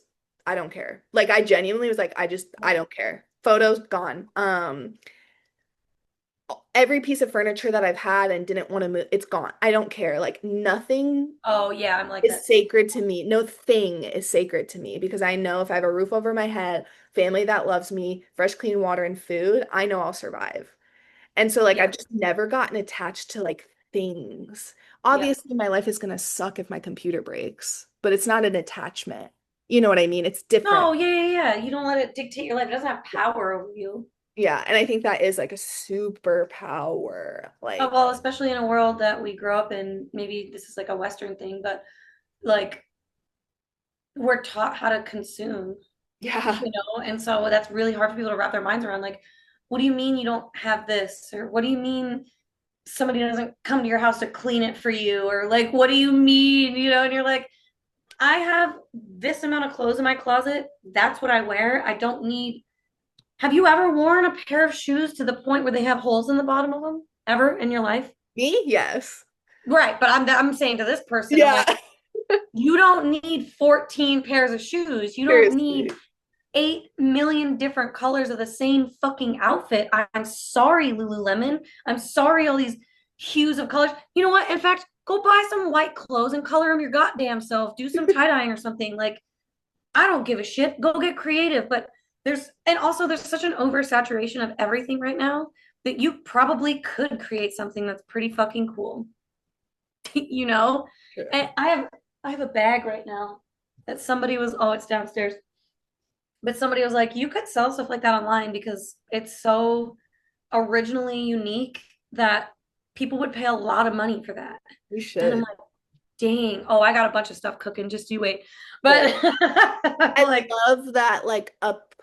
I don't care. Like I genuinely was like, I don't care. Photos gone. Every piece of furniture that I've had and didn't want to move, it's gone. I don't care. Like nothing Oh, yeah, I'm like is that too. sacred to me. No thing is sacred to me because I know if I have a roof over my head, family that loves me, fresh, clean water and food, I know I'll survive. And so like Yeah. I've just never gotten attached to like things. Yeah. Obviously, my life is gonna suck if my computer breaks, but it's not an attachment. You know what I mean? It's different. No, yeah, yeah, yeah. You don't let it dictate your life. It doesn't have power over you. Yeah, and I think that is like a superpower. Oh, Like, well, especially in a world that we grow up in, maybe this is like a Western thing, but like we're taught how to consume, yeah, and so that's really hard for people to wrap their minds around. Like, what do you mean you don't have this? Or what do you mean somebody doesn't come to your house to clean it for you? Or like, what do you mean? And you're like, I have this amount of clothes in my closet. That's what I wear. I don't need. Have you ever worn a pair of shoes to the point where they have holes in the bottom of them ever in your life? me, yes. Right, but I'm saying to this person, I'm Yeah, like, you don't need 14 pairs of shoes. You don't need seriously. 8 million different colors of the same fucking outfit. I'm sorry, Lululemon. I'm sorry, all these hues of colors. You know what? In fact, go buy some white clothes and color them your goddamn self. Do some tie dyeing or something. Like, I don't give a shit. Go get creative. But there's such an oversaturation of everything right now that you probably could create something that's pretty fucking cool. you know? True. And I have a bag right now that somebody was, oh, it's downstairs. But somebody was like, you could sell stuff like that online because it's so originally unique that people would pay a lot of money for that. We And I'm should. like, dang, oh, I got a bunch of stuff cooking. Just you wait. Good. But I like, love that like up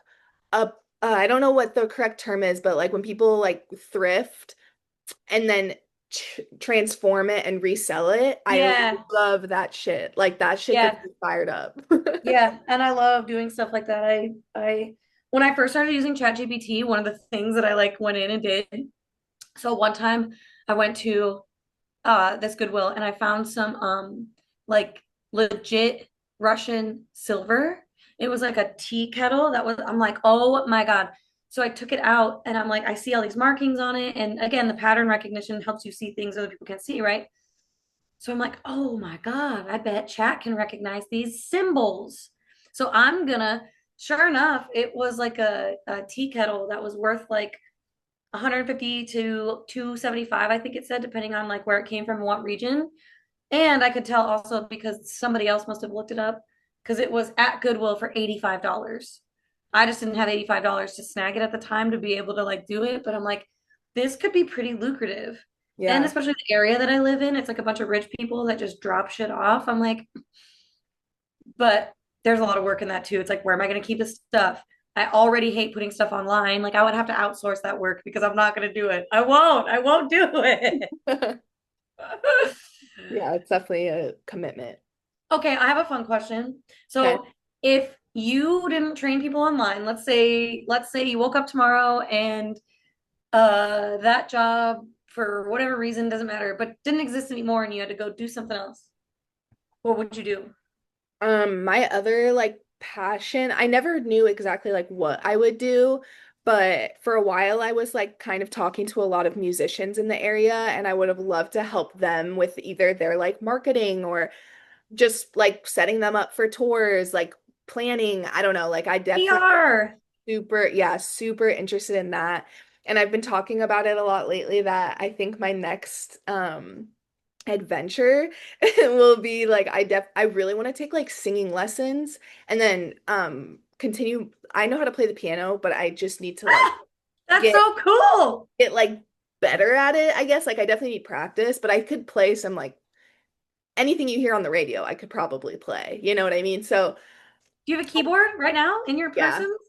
I don't know what the correct term is, but like when people like thrift and then transform it and resell it. I yeah, love that shit. Like that shit gets yeah, me fired up. yeah. And I love doing stuff like that. When I first started using ChatGPT, one of the things that I like went in and did. So one time I went to this Goodwill and I found some like legit Russian silver. It was like a tea kettle that was I'm like, "Oh my God." So I took it out and I'm like, I see all these markings on it. And again, the pattern recognition helps you see things other people can't see, right? So I'm like, "Oh my God, I bet chat can recognize these symbols." So I'm gonna, sure enough, it was like a tea kettle that was worth like 150 to 275, I think it said, depending on like where it came from and what region. And I could tell also because somebody else must have looked it up because it was at Goodwill for $85. I just didn't have $85 to snag it at the time to be able to like do it. But I'm like, this could be pretty lucrative. And Yeah. especially the area that I live in, it's like a bunch of rich people that just drop shit off. I'm like, but there's a lot of work in that too. It's like, where am I going to keep this stuff? I already hate putting stuff online. Like I would have to outsource that work because I'm not going to do it. I won't do it. Yeah, it's definitely a commitment. Okay, I have a fun question. Okay. So if you didn't train people online, let's say you woke up tomorrow and that job for whatever reason doesn't matter, but didn't exist anymore and you had to go do something else. What would you do? My other like passion, I never knew exactly like what I would do, but for a while I was like kind of talking to a lot of musicians in the area and I would have loved to help them with either their like marketing or just like setting them up for tours, like planning. I don't know, like I definitely PR. super interested in that. And I've been talking about it a lot lately that I think my next adventure will be like I really want to take like singing lessons and then continue. I know how to play the piano, but I just need to like That's get so cool. like better at it, I guess. Like I definitely need practice, but I could play some like anything you hear on the radio, I could probably play. You know what I mean? So, Do you have a keyboard right now in your yeah. presence?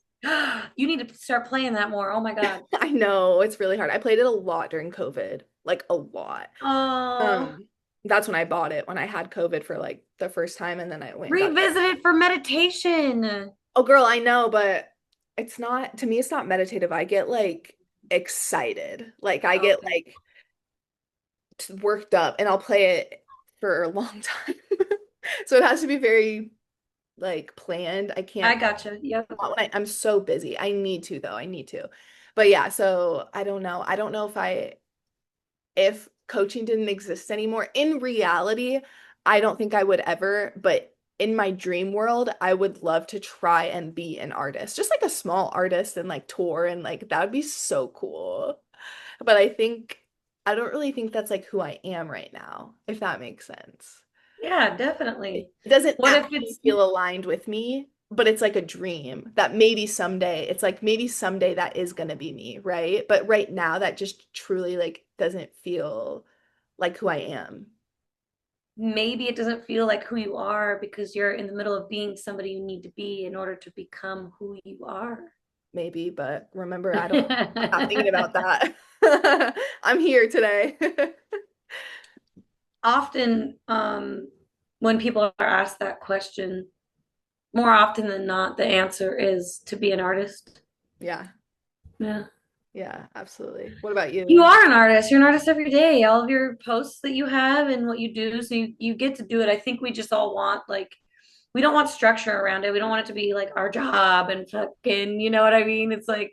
You need to start playing that more. Oh my God. I know it's really hard. I played it a lot during COVID, like a lot. Oh, Um, that's when I bought it when I had COVID for like the first time, and then I went and got. revisit it for meditation. Oh, girl, I know, but it's not to me. It's not meditative. I get like excited, like I get Okay. like worked up, and I'll play it for a long time. So it has to be very like planned. I I can't. gotcha. Yep. Not when I'm so busy. I need to though. I need to. But yeah, so I don't know. I don't know if coaching didn't exist anymore. In reality, I don't think I would ever, but in my dream world, I would love to try and be an artist. Just like a small artist and like tour and like that would be so cool. But I don't really think that's like who I am right now, if that makes sense. Yeah, It definitely. doesn't What if actually it's feel aligned with me, but it's like a dream that maybe someday, it's like maybe someday that is gonna be me, right? But right now that just truly like doesn't feel like who I am, maybe it doesn't feel like who you are because you're in the middle of being somebody you need to be in order to become who you are? maybe, but remember, I'm not thinking about that. I'm here today. Often, when people are asked that question, more often than not, the answer is to be an artist. Yeah, Yeah. yeah, absolutely. What about You you? are an artist. You're an artist every day. All of your posts that you have and what you do. So you get to do it. I think we just all want like we don't want structure around it. We don't want it to be like our job and fucking, you know what I mean? It's like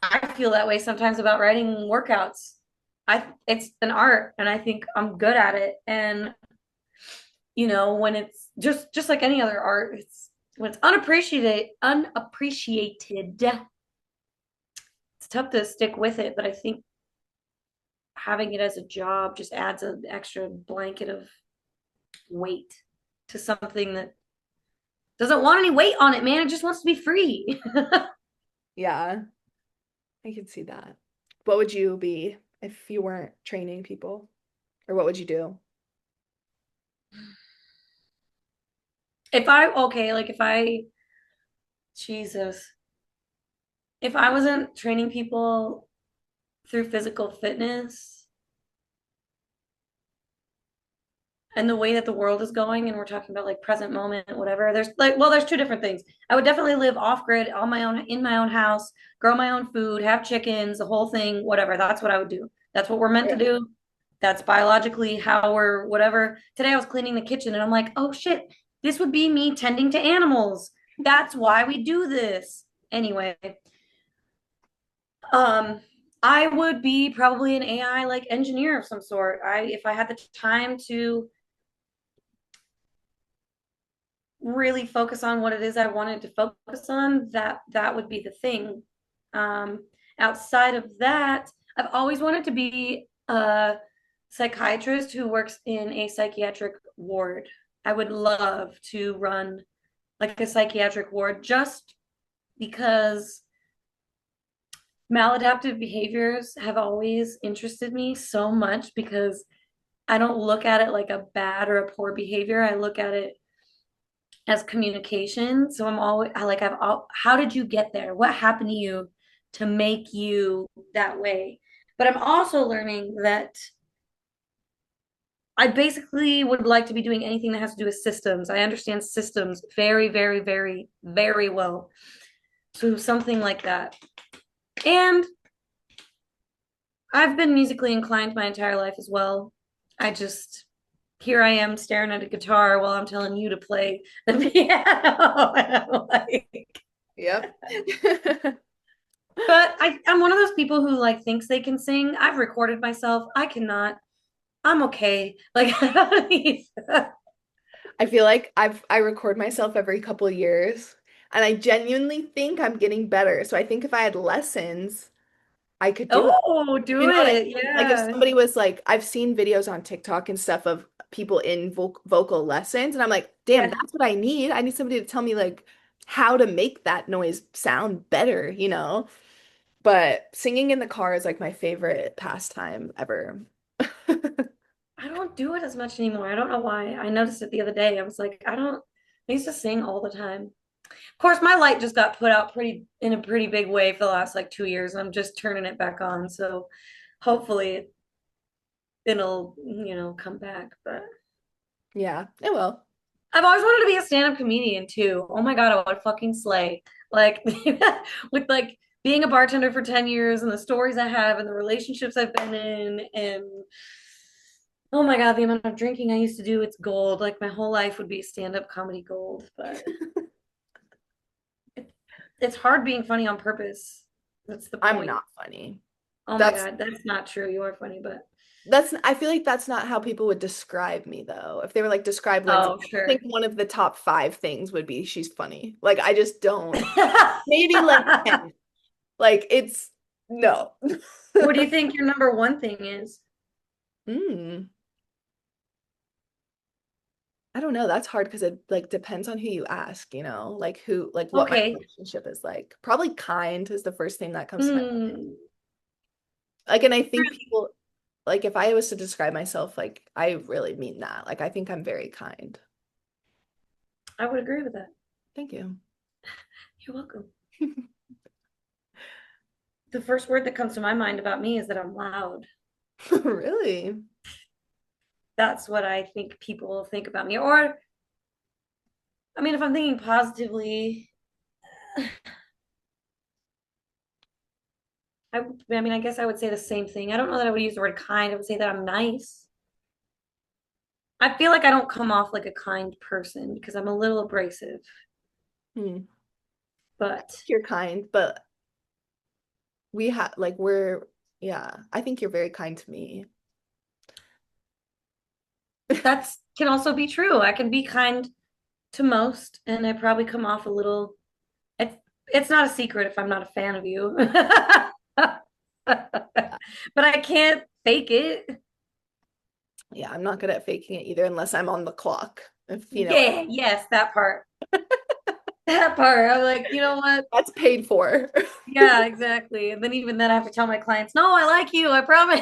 I feel that way sometimes about writing workouts. It's an art and I think I'm good at it. And when it's just like any other art, it's when it's unappreciated, it's tough to stick with it, but I think having it as a job just adds an extra blanket of weight to something that doesn't want any weight on it, man. It just wants to be free. Yeah, I can see that. What would you be if you weren't training people? Or what would you do? Like Jesus, if I wasn't training people through physical fitness and the way that the world is going, and we're talking about like present moment, whatever, there's two different things. I would definitely live off grid on my own, in my own house, grow my own food, have chickens, the whole thing, whatever. That's what I would do. That's what we're meant to Yeah. do. That's biologically how we're whatever. Today I was cleaning the kitchen and I'm like, oh shit, this would be me tending to animals. That's why we do this. Anyway, um, I would be probably an AI like engineer of some sort. If I had the time to really focus on what it is I wanted to focus on, that would be the thing. Um, Outside of that, I've always wanted to be a psychiatrist who works in a psychiatric ward. I would love to run like a psychiatric ward just because maladaptive behaviors have always interested me so much because I don't look at it like a bad or a poor behavior. I look at it as communication. So I'm always I like I've all how did you get there? What happened to you to make you that way? But I'm also learning that I basically would like to be doing anything that has to do with systems. I understand systems very, very, very, very well. So something like that. And I've been musically inclined my entire life as well. I just here I am staring at a guitar while I'm telling you to play the piano. And I'm like, Yep. but I'm one of those people who like thinks they can sing. I've recorded myself. I cannot. I'm okay. Like I don't need I feel like I record myself every couple of years and I genuinely think I'm getting better. So I think if I had lessons, I could do it. Oh, You do know what I it. mean? Like if Yeah. somebody was like, I've seen videos on TikTok and stuff of people in vocal lessons, and I'm like, damn, Yeah. that's what I need. I need somebody to tell me like how to make that noise sound better, you know? But singing in the car is like my favorite pastime ever. I don't do it as much anymore. I don't know why. I noticed it the other day. I was like, I used to sing all the time. Of course, my light just got put out in a pretty big way for the last like 2 years. And I'm just turning it back on. So hopefully it'll, come back. But Yeah, it will. I've always wanted to be a stand-up comedian too. Oh my God, I would fucking slay. Like with like being a bartender for 10 years and the stories I have and the relationships I've been in and oh my God, the amount of drinking I used to do, it's gold. Like my whole life would be stand-up comedy gold, but it's hard being funny on purpose. That's the I'm point. not funny. Oh my That's God, that's not true. You are funny, but I feel like that's not how people would describe me though. If they were like describe Lindsay, oh, I think sure. one of the top five things would be she's funny. Like I just don't. Maybe like 10. Like it's no. What do you think your number one thing is? Hmm. I don't know. That's hard because it like depends on who you ask, you know, like who, like what my Okay. relationship is like. Probably kind is the first thing that comes to my mind. Hmm. Like, and I think people, like, if I was to describe myself, like, I really mean that. Like, I think I'm very kind. I would agree with that. Thank you. You're welcome. The first word that comes to my mind about me is that I'm loud. Really? That's what I think people think about me. Or, I mean, if I'm thinking positively, I mean, I guess I would say the same thing. I don't know that I would use the word kind. I would say that I'm nice. I feel like I don't come off like a kind person because I'm a little abrasive, Hmm. but You're kind, but we have, like, yeah, I think you're very kind to me. that's can also be true. I can be kind to most, and I probably come off a little. It's it's not a secret if I'm not a fan of you, but I can't fake it. Yeah, I'm not good at faking it either unless I'm on the clock. If you know what Yeah, yes, that part. That part. I'm like, you know what? that's paid for. Yeah, exactly. And then even then I have to tell my clients, no, I like you, I promise.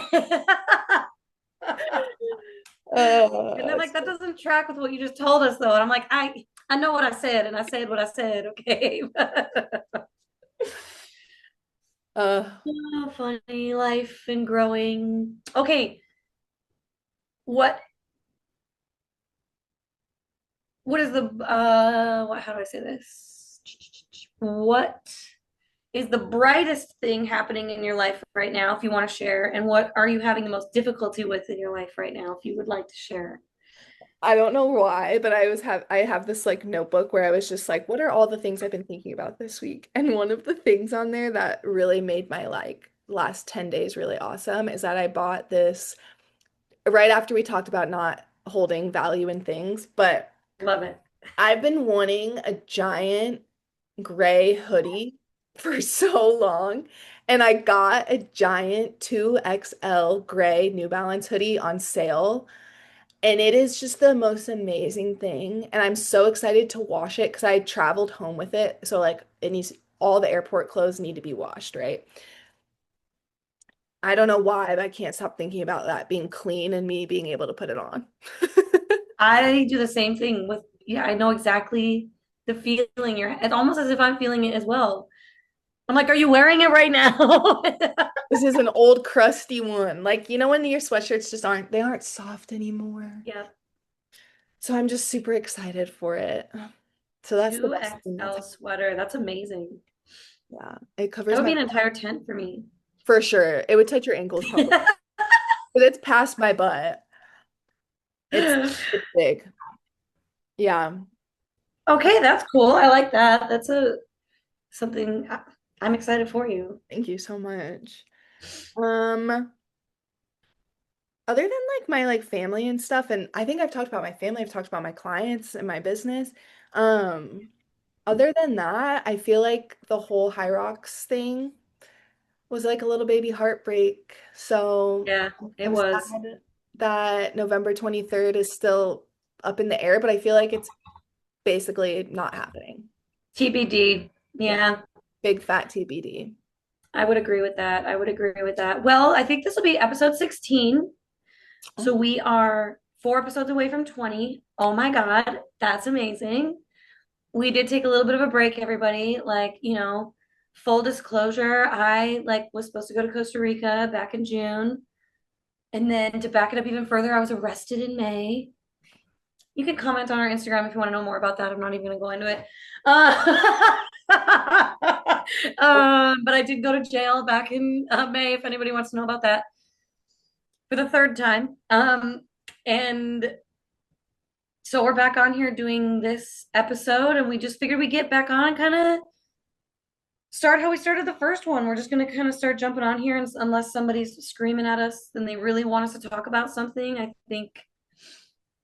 And they're like, It's that doesn't track with what you just told us though. And I'm like, I know what I said and I said what I said, okay. uh Oh, funny life and growing. Okay, what what is the how do I say this? What is the brightest thing happening in your life right now, if you want to share? And what are you having the most difficulty with in your life right now, if you would like to share? I don't know why, but I have this like notebook where I was just like, what are all the things I've been thinking about this week? And one of the things on there that really made my like last 10 days really awesome is that I bought this right after we talked about not holding value in things, but Love it. I've been wanting a giant gray hoodie for so long. And I got a giant 2XL gray New Balance hoodie on sale. And it is just the most amazing thing. And I'm so excited to wash it because I traveled home with it. So like it needs all the airport clothes need to be washed, right? I don't know why, but I can't stop thinking about that being clean and me being able to put it on. I do the same thing with, yeah, I know exactly the feeling you're, it's almost as if I'm feeling it as well. I'm like, are you wearing it right now? This is an old crusty one. Like, you know when your sweatshirts just aren't soft anymore. Yeah, So I'm just super excited for it. So that's the best thing that's 2XL sweater. That's amazing. yeah. It That covers would my be an entire tent for me. for sure. It would touch your ankles probably. But it's past my butt. It's it's big. Yeah. Okay, that's cool. I like that. That's a something I'm excited for you. Thank you so much. Um, other than like my like family and stuff, and I think I've talked about my family, I've talked about my clients and my business. Um, Other than that, I feel like the whole HYROX thing. was like a little baby heartbreak. So Yeah, it I'm was. sad that November 23rd is still up in the air, but I feel like it's basically not happening. TBD. Yeah, Yeah, big fat TBD. I would agree with that. I would agree with that. Well, I think this will be episode 16. So Oh, we are 4 episodes away from 20. Oh my God, that's amazing. We did take a little bit of a break, everybody. Like, full disclosure, I like was supposed to go to Costa Rica back in June. And then to back it up even further, I was arrested in May. You can comment on our Instagram if you want to know more about that. I'm not even going to go into it. Uh, but I did go to jail back in May, if anybody wants to know about that, for the third time. And so we're back on here doing this episode, and we just figured we'd get back on, kind of start how we started the first one. We're just going to kind of start jumping on here, and unless somebody's screaming at us and they really want us to talk about something, I think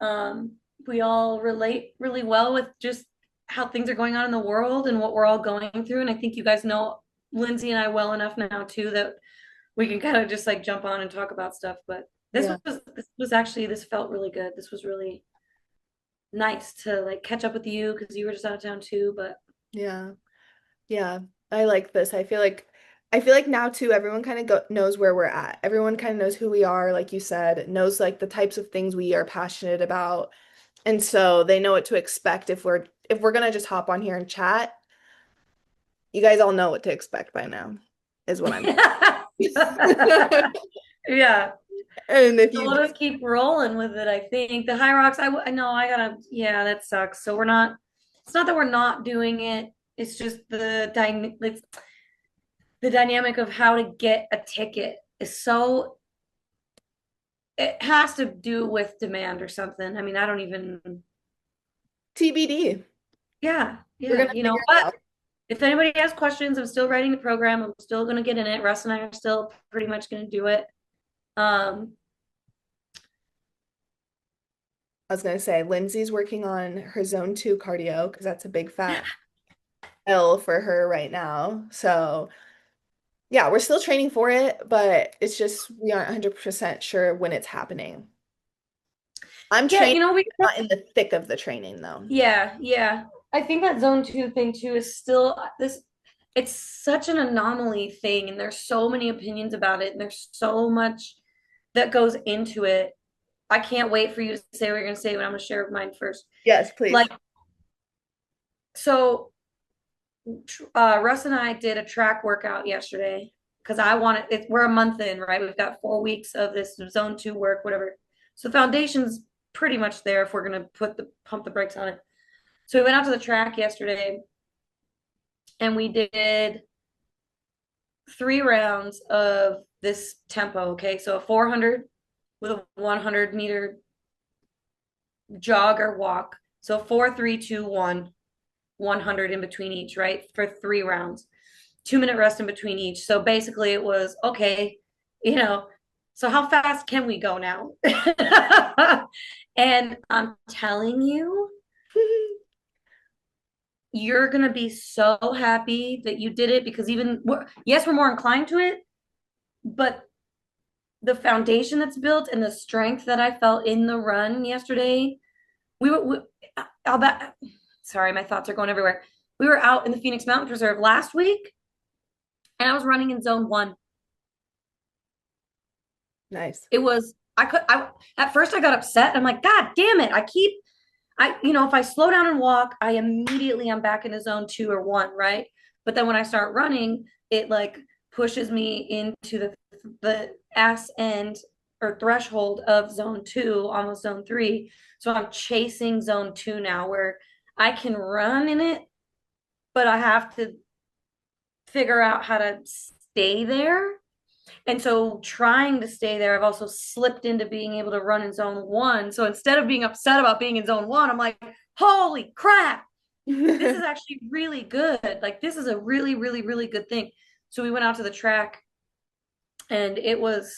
um, we all relate really well with just how things are going on in the world and what we're all going through. And I think you guys know Lindsay and I well enough now too that we can kind of just like jump on and talk about stuff. But yeah, this was actually this felt really good. This was really nice to like catch up with you because you were just out of town too. But yeah, yeah. I like this. I feel like now too, everyone kind of knows where we're at. Everyone kind of knows who we are, like you said, knows like the types of things we are passionate about. And so they know what to expect if we're gonna just hop on here and chat. You guys all know what to expect by now, is what I'm yeah. And if So you we'll just just keep rolling with it. I think the HYROX. I know I gotta. Yeah, that sucks. So we're not. It's not that we're not doing it. It's just the dynamic of how to get a ticket is so. It has to do with demand or something. I mean, I don't even. TBD, Yeah, we're yeah. gonna You know, figure it but out. if anybody has questions, I'm still writing the program. I'm still gonna get in it. Russ and I are still pretty much gonna do it. Um, I was gonna say Lindsay's working on her zone 2 cardio because that's a big fat L for her right now. So yeah, we're still training for it, but it's just we aren't 100% sure when it's happening. I'm yeah, training, we. not in the thick of the training though. Yeah, yeah. I think that zone two thing too is still this. It's such an anomaly thing, and there's so many opinions about it, and there's so much that goes into it. I can't wait for you to say what you're gonna say, but I'm gonna share mine first. Yes, please. Like, so Russ and I did a track workout yesterday because I wanted it. We're a month in, right? We've got 4 weeks of this zone two work, whatever. So the foundation's pretty much there if we're gonna pump the brakes on it. So we went out to the track yesterday and we did 3 rounds of this tempo. Okay. So a 400 with a 100-meter jog or walk. So 4, 3, 2, 1, 100 in between each, right? For 3 rounds, 2-minute rest in between each. So basically it was okay, you know, so how fast can we go now? And I'm telling you, you're going to be so happy that you did it because yes, we're more inclined to it, but the foundation that's built and the strength that I felt in the run yesterday, we I'll bet, sorry, my thoughts are going everywhere. We were out in the Phoenix Mountain Preserve last week and I was running in zone one. Nice. It was, at first I got upset. I'm like, God damn it. If I slow down and walk, I immediately am back into zone two or one, right? But then when I start running, it like pushes me into the ass end or threshold of zone two, almost zone three. So I'm chasing zone two now, where I can run in it, but I have to figure out how to stay there. And so trying to stay there, I've also slipped into being able to run in zone one. So instead of being upset about being in zone one, I'm like, holy crap, this is actually really good. Like, this is a really, really, really good thing. So we went out to the track, and it was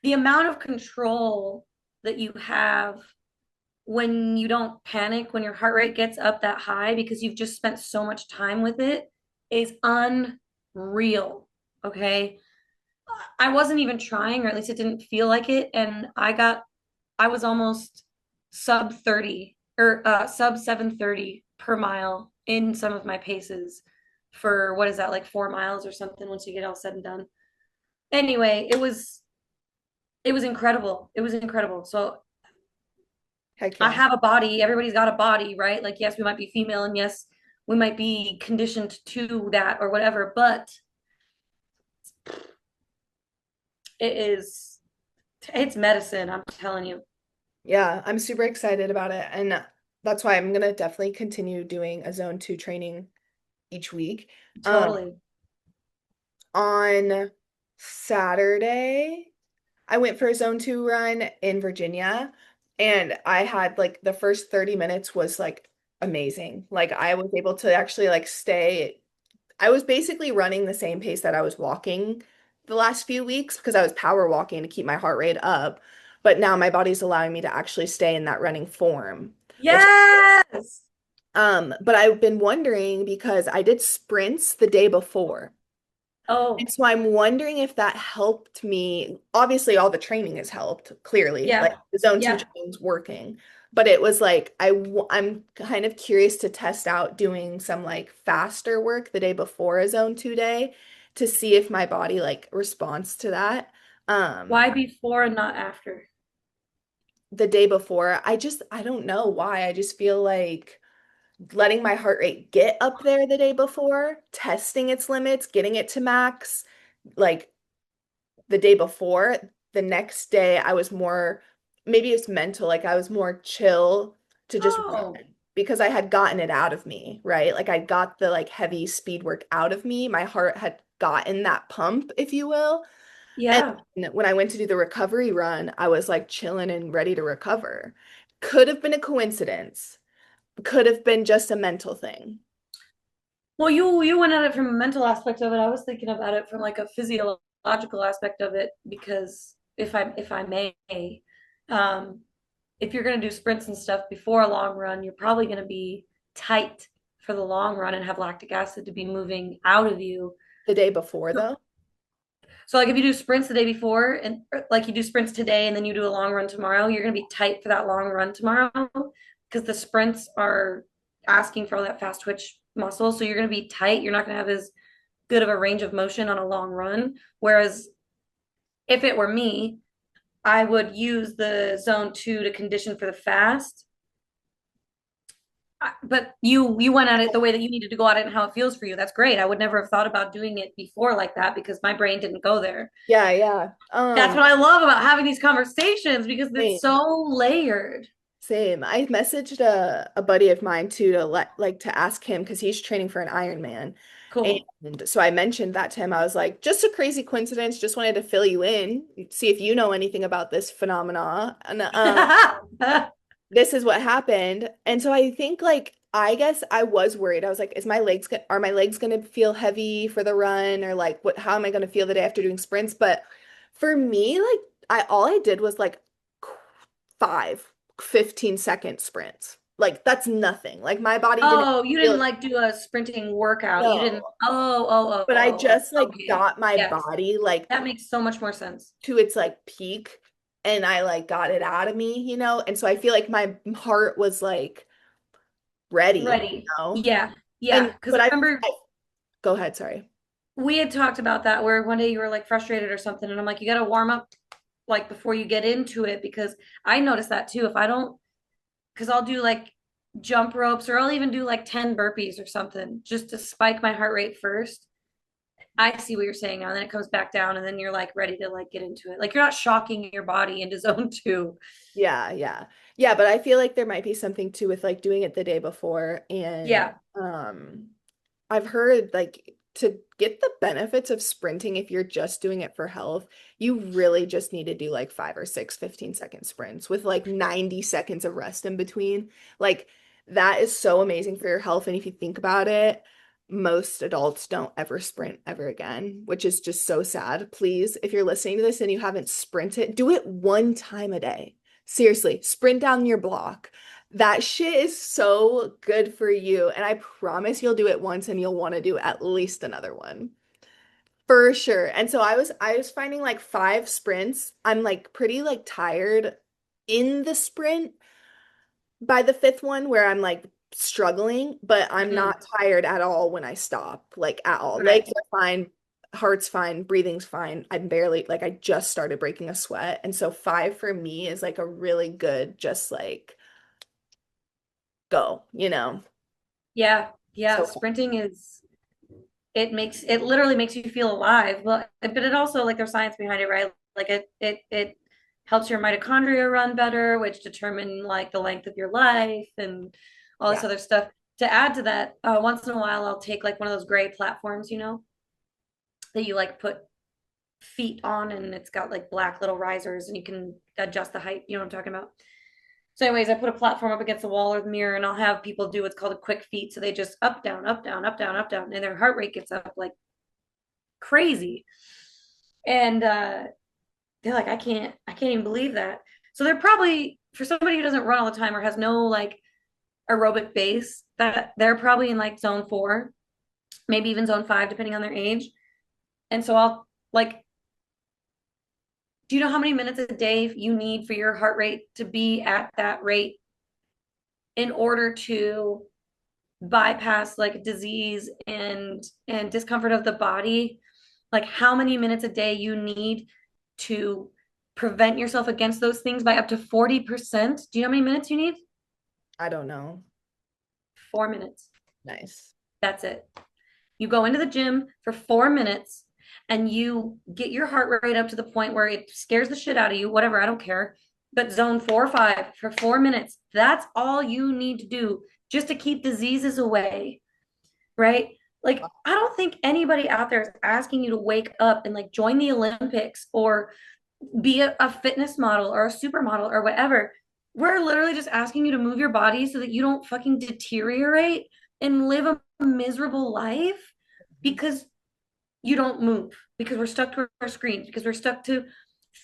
the amount of control that you have when you don't panic, when your heart rate gets up that high because you've just spent so much time with it is unbelievable. real. Okay. I wasn't even trying, or at least it didn't feel like it. And I was almost sub 30 or sub 7:30 per mile in some of my paces for what is that, like 4 miles or something once you get all said and done. Anyway, it was incredible. It was incredible. So Heck I yeah. have a body. Everybody's got a body, right? Like, yes, we might be female and yes, we might be conditioned to that or whatever, but it is, it's medicine, I'm telling you. Yeah, I'm super excited about it. And that's why I'm gonna definitely continue doing a zone two training each week. Um, Totally. on Saturday, I went for a zone two run in Virginia, and I had like the first 30 minutes was like amazing. Like I was able to actually like stay. I was basically running the same pace that I was walking the last few weeks because I was power walking to keep my heart rate up. But now my body's allowing me to actually stay in that running form, which Yes. but I've been wondering because I did sprints the day before. And Oh, so I'm wondering if that helped me. Obviously, all the training has helped, clearly. Like yeah. the zone two Yeah. training's working. But it was like I'm kind of curious to test out doing some like faster work the day before a zone two day to see if my body like responds to that. Why before and not after? The day before, I don't know why. I just feel like letting my heart rate get up there the day before, testing its limits, getting it to max, like the day before. The next day, I was more, maybe it's mental, like I was more chill to just Oh, run because I had gotten it out of me, right? Like I got the like heavy speed work out of me. My heart had gotten that pump, if you will. And yeah. when I went to do the recovery run, I was like chilling and ready to recover. Could have been a coincidence, could have been just a mental thing. Well, you went at it from a mental aspect of it. I was thinking about it from like a physiological aspect of it because if I may, um, if you're going to do sprints and stuff before a long run, you're probably going to be tight for the long run and have lactic acid to be moving out of you. The day before, though. So like if you do sprints the day before and like you do sprints today and then you do a long run tomorrow, you're going to be tight for that long run tomorrow because the sprints are asking for all that fast twitch muscle. So you're going to be tight. You're not going to have as good of a range of motion on a long run. Whereas if it were me, I would use the zone two to condition for the fast. But you went at it the way that you needed to go at it and how it feels for you. That's great. I would never have thought about doing it before like that because my brain didn't go there. Yeah, yeah. That's what I love about having these conversations because it's Same. so layered. Same. I messaged a buddy of mine too to to ask him because he's training for an Ironman. Cool. And so I mentioned that to him. I was like, just a crazy coincidence, just wanted to fill you in, see if you know anything about this phenomena. And this is what happened. And so I think like I guess I was worried. I was like, are my legs gonna feel heavy for the run or like what how am I gonna feel the day after doing sprints? But for me, like I all I did was like five 15-second sprints. Like that's nothing. Like my body didn't Oh, you didn't feel like do a sprinting workout. You didn't. no. Oh, But I just like okay. got my Yes. body like That makes so much more sense. to its like peak and I like got it out of me, you know? And so I feel like my heart was like ready, you Ready. know? Yeah. And Yeah. Because but I remember I go ahead, sorry. we had talked about that where one day you were like frustrated or something. And I'm like, you got to warm up like before you get into it because I noticed that too. If I don't, because I'll do like jump ropes or I'll even do like 10 burpees or something just to spike my heart rate first. I see what you're saying now. And then it comes back down and then you're like ready to like get into it. Like you're not shocking your body into zone two. Yeah, yeah. Yeah, but I feel like there might be something too with like doing it the day before and Yeah. I've heard like to get the benefits of sprinting if you're just doing it for health, you really just need to do like 5 or 6 15-second sprints with like 90 seconds of rest in between. Like that is so amazing for your health. And if you think about it, most adults don't ever sprint ever again, which is just so sad. Please, if you're listening to this and you haven't sprinted, do it one time a day. Seriously, sprint down your block. That shit is so good for you. And I promise you'll do it once and you'll want to do at least another one. For sure. And so I was finding like 5 sprints. I'm like pretty like tired in the sprint by the fifth one where I'm like struggling, but I'm Mhm. not tired at all when I stop, like at all. Legs Right. are fine, heart's fine, breathing's fine. I'm barely like I just started breaking a sweat. And so 5 for me is like a really good just like go, you know. Yeah. Yeah. So Sprinting is it literally makes you feel alive. But it also like there's science behind it, right? Like it helps your mitochondria run better, which determine like the length of your life and all this yeah, other stuff. To add to that, once in a while I'll take like one of those gray platforms, that you like put feet on and it's got like black little risers and you can adjust the height. You know what I'm talking about? So, anyways, I put a platform up against the wall or the mirror and I'll have people do what's called a quick feet. So they just up, down, up, down, up, down, up, down, and their heart rate gets up like crazy. And they're like, I can't even believe that. So they're probably for somebody who doesn't run all the time or has no like aerobic base, that they're probably in like zone 4, maybe even zone 5, depending on their age. And so I'll like, do you know how many minutes a day you need for your heart rate to be at that rate in order to bypass like disease and discomfort of the body? Like how many minutes a day you need to prevent yourself against those things by up to 40%? Do you know how many minutes you need? I don't know. 4 minutes. Nice. That's it. You go into the gym for 4 minutes and you get your heart rate up to the point where it scares the shit out of you, whatever, I don't care. But zone 4 or 5 for 4 minutes, that's all you need to do just to keep diseases away, right? Like, I don't think anybody out there is asking you to wake up and like join the Olympics or be a fitness model or a supermodel or whatever. We're literally just asking you to move your body so that you don't fucking deteriorate and live a miserable life because you don't move, because we're stuck to our screens, because we're stuck to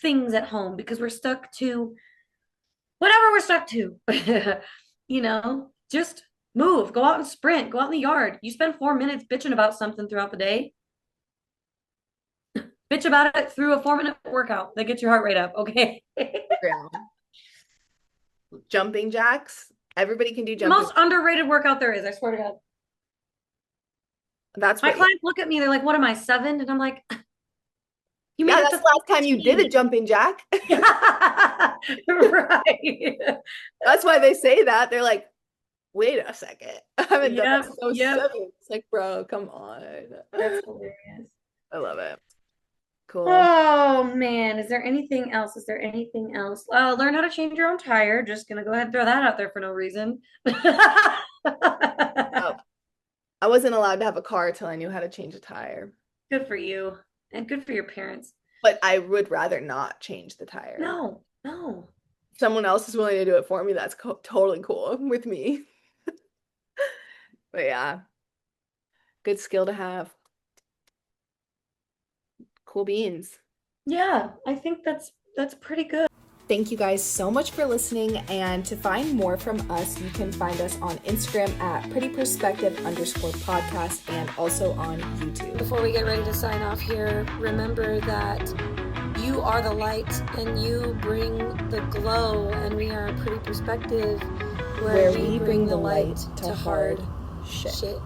things at home, because we're stuck to whatever we're stuck to. Just move, go out and sprint, go out in the yard. You spend 4 minutes bitching about something throughout the day. Bitch about it through a 4 minute workout that gets your heart rate up. Okay. Yeah. Jumping jacks. Everybody can do jumping. Most underrated workout there is, I swear to God. That's My what, yeah. clients look at me, they're like, what am I, 7? And I'm like, you Yeah, made it that's to the last time you did a 13. jumping jack. Right. That's why they say that. They're like, wait a second. I haven't done Yep. that so Yep. soon. It's like, bro, come on. That's hilarious. I love it. Cool. Oh man, is there anything else? Is there anything else? Learn how to change your own tire. Just gonna go ahead and throw that out there for no reason. Oh, I wasn't allowed to have a car till I knew how to change a tire. Good for you. And good for your parents. But I would rather not change the tire. No, no. Someone else is willing to do it for me. That's totally cool with me. But yeah, good skill to have. Cool beans. Yeah, I think that's pretty good. Thank you guys so much for listening. And to find more from us, you can find us on Instagram at prettyperspective_podcast and also on YouTube. Before we get ready to sign off here, remember that you are the light and you bring the glow, and we are a Pretty Perspective where we bring the light to hard shit.